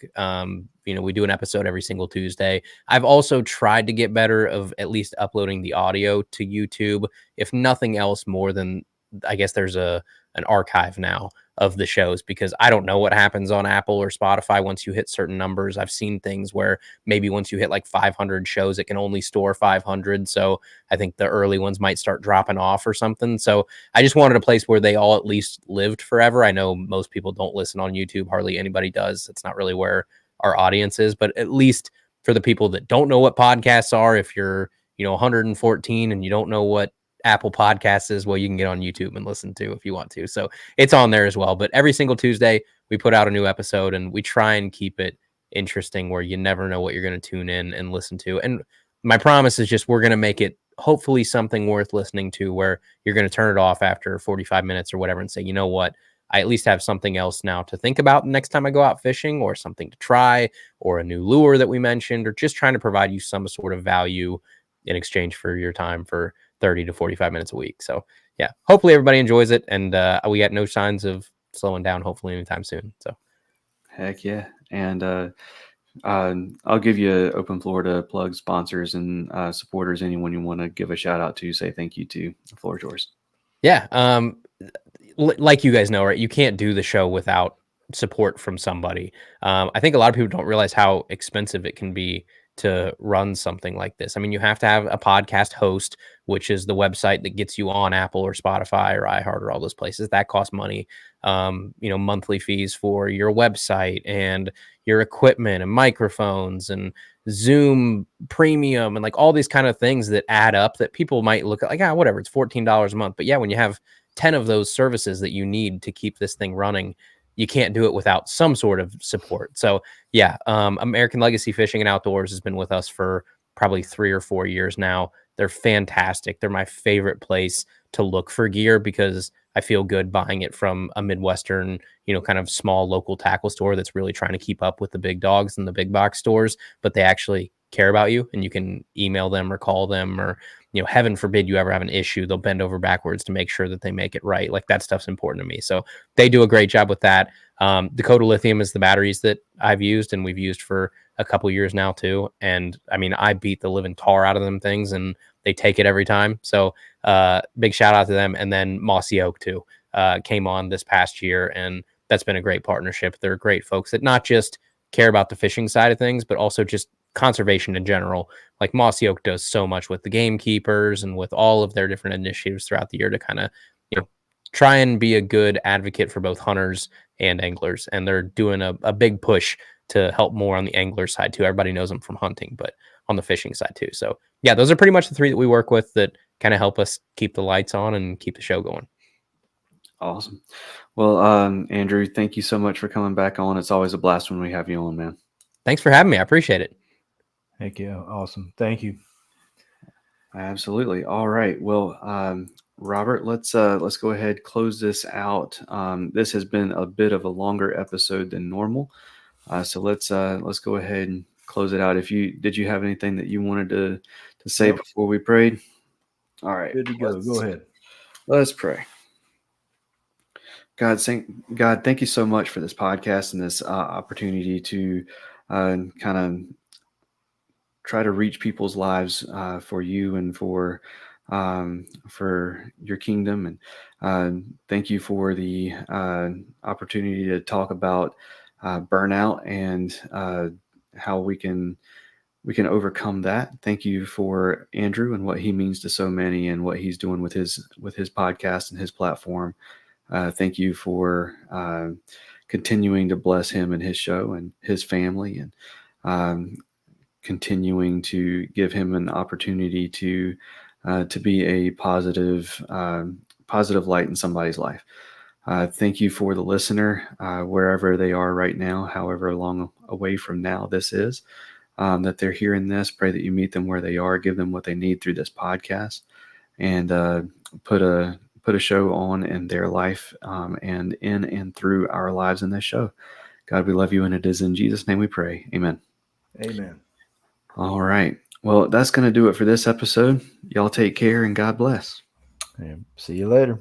We do an episode every single Tuesday. I've also tried to get better of at least uploading the audio to YouTube, if nothing else more than, I guess there's an archive now of the shows, because I don't know what happens on Apple or Spotify once you hit certain numbers. I've seen things where maybe once you hit like 500 shows, it can only store 500. So I think the early ones might start dropping off or something. So I just wanted a place where they all at least lived forever. I know most people don't listen on YouTube. Hardly anybody does. It's not really where our audience is, but at least for the people that don't know what podcasts are, if you're, 114 and you don't know what Apple Podcasts is, well, you can get on YouTube and listen to if you want to. So it's on there as well. But every single Tuesday, we put out a new episode, and we try and keep it interesting where you never know what you're going to tune in and listen to. And my promise is just we're going to make it hopefully something worth listening to, where you're going to turn it off after 45 minutes or whatever and say, you know what, I at least have something else now to think about next time I go out fishing, or something to try, or a new lure that we mentioned, or just trying to provide you some sort of value in exchange for your time for 30 to 45 minutes a week. So yeah, hopefully everybody enjoys it, and we got no signs of slowing down, hopefully anytime soon. So heck yeah. And I'll give you an open floor to plug sponsors and supporters. Anyone you want to give a shout out to, say thank you to. The floor is yours. Yeah. Like you guys know, right, you can't do the show without support from somebody. I think a lot of people don't realize how expensive it can be to run something like this. I mean, you have to have a podcast host, which is the website that gets you on Apple or Spotify or iHeart or all those places. That costs money. Monthly fees for your website and your equipment and microphones and Zoom premium and like all these kind of things that add up, that people might look at like, whatever, it's $14 a month. But yeah, when you have 10 of those services that you need to keep this thing running, you can't do it without some sort of support. So yeah, American Legacy Fishing and Outdoors has been with us for probably 3 or 4 years now. They're fantastic. They're my favorite place to look for gear, because I feel good buying it from a Midwestern, kind of small local tackle store that's really trying to keep up with the big dogs and the big box stores, but they actually care about you, and you can email them or call them, or heaven forbid you ever have an issue, they'll bend over backwards to make sure that they make it right. Like, that stuff's important to me. So they do a great job with that. Dakota Lithium is the batteries that I've used, and we've used for a couple years now too. And I mean, I beat the living tar out of them things, and they take it every time. So big shout out to them. And then Mossy Oak too came on this past year, and that's been a great partnership. They're great folks that not just care about the fishing side of things, but also just conservation in general. Like, Mossy Oak does so much with the gamekeepers and with all of their different initiatives throughout the year to kind of, try and be a good advocate for both hunters and anglers. And they're doing a big push to help more on the angler side too. Everybody knows them from hunting, but on the fishing side too. So yeah, those are pretty much the three that we work with that kind of help us keep the lights on and keep the show going. Awesome. Well, Andrew, thank you so much for coming back on. It's always a blast when we have you on, man. Thanks for having me. I appreciate it. Heck yeah. Awesome. Thank you. Absolutely. All right. Well, Robert, let's go ahead, close this out. This has been a bit of a longer episode than normal. So let's go ahead and close it out. Did you have anything that you wanted to say before we prayed? All right. Good to go. Go ahead. Let's pray. God, thank you so much for this podcast and this opportunity to kind of try to reach people's lives for you and for your kingdom. And thank you for the opportunity to talk about burnout and how we can overcome that. Thank you for Andrew and what he means to so many and what he's doing with his podcast and his platform. Thank you for continuing to bless him and his show and his family, and continuing to give him an opportunity to be a positive light in somebody's life. Thank you for the listener, wherever they are right now, however long away from now this is, that they're hearing this. Pray that you meet them where they are, give them what they need through this podcast, and put a show on in their life, and in and through our lives in this show. God, we love you, and it is in Jesus' name we pray. Amen. Amen. All right. Well, that's going to do it for this episode. Y'all take care and God bless. And see you later.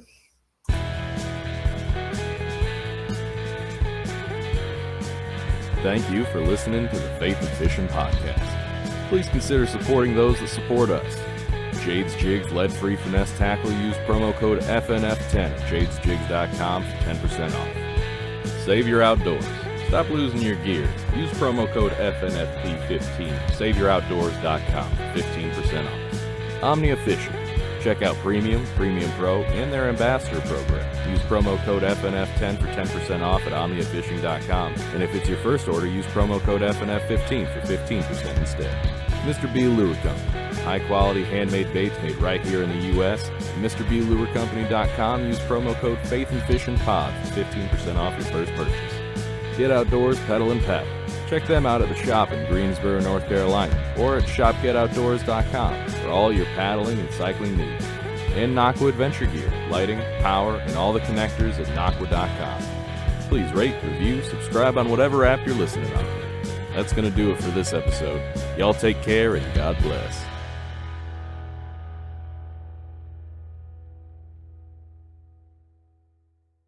Thank you for listening to the Faith and Fishing podcast. Please consider supporting those that support us. Jade's Jigs lead-free finesse tackle. Use promo code FNF10 at jadesjigs.com for 10% off. Save your outdoors. Stop losing your gear. Use promo code FNFP15 at saveyouroutdoors.com for 15% off. Omnia Fishing. Check out Premium, Premium Pro, and their Ambassador program. Use promo code FNF10 for 10% off at omniafishing.com. And if it's your first order, use promo code FNF15 for 15% instead. Mr. B Lure Company. High-quality handmade baits made right here in the U.S. MrBLureCompany.com. Use promo code faithnfishn pod for 15% off your first purchase. Get outdoors, pedal and paddle. Check them out at the shop in Greensboro, North Carolina, or at shopgetoutdoors.com for all your paddling and cycling needs. And Nocqua Adventure Gear, lighting, power, and all the connectors at Nocqua.com. Please rate, review, subscribe on whatever app you're listening on. That's going to do it for this episode. Y'all take care and God bless.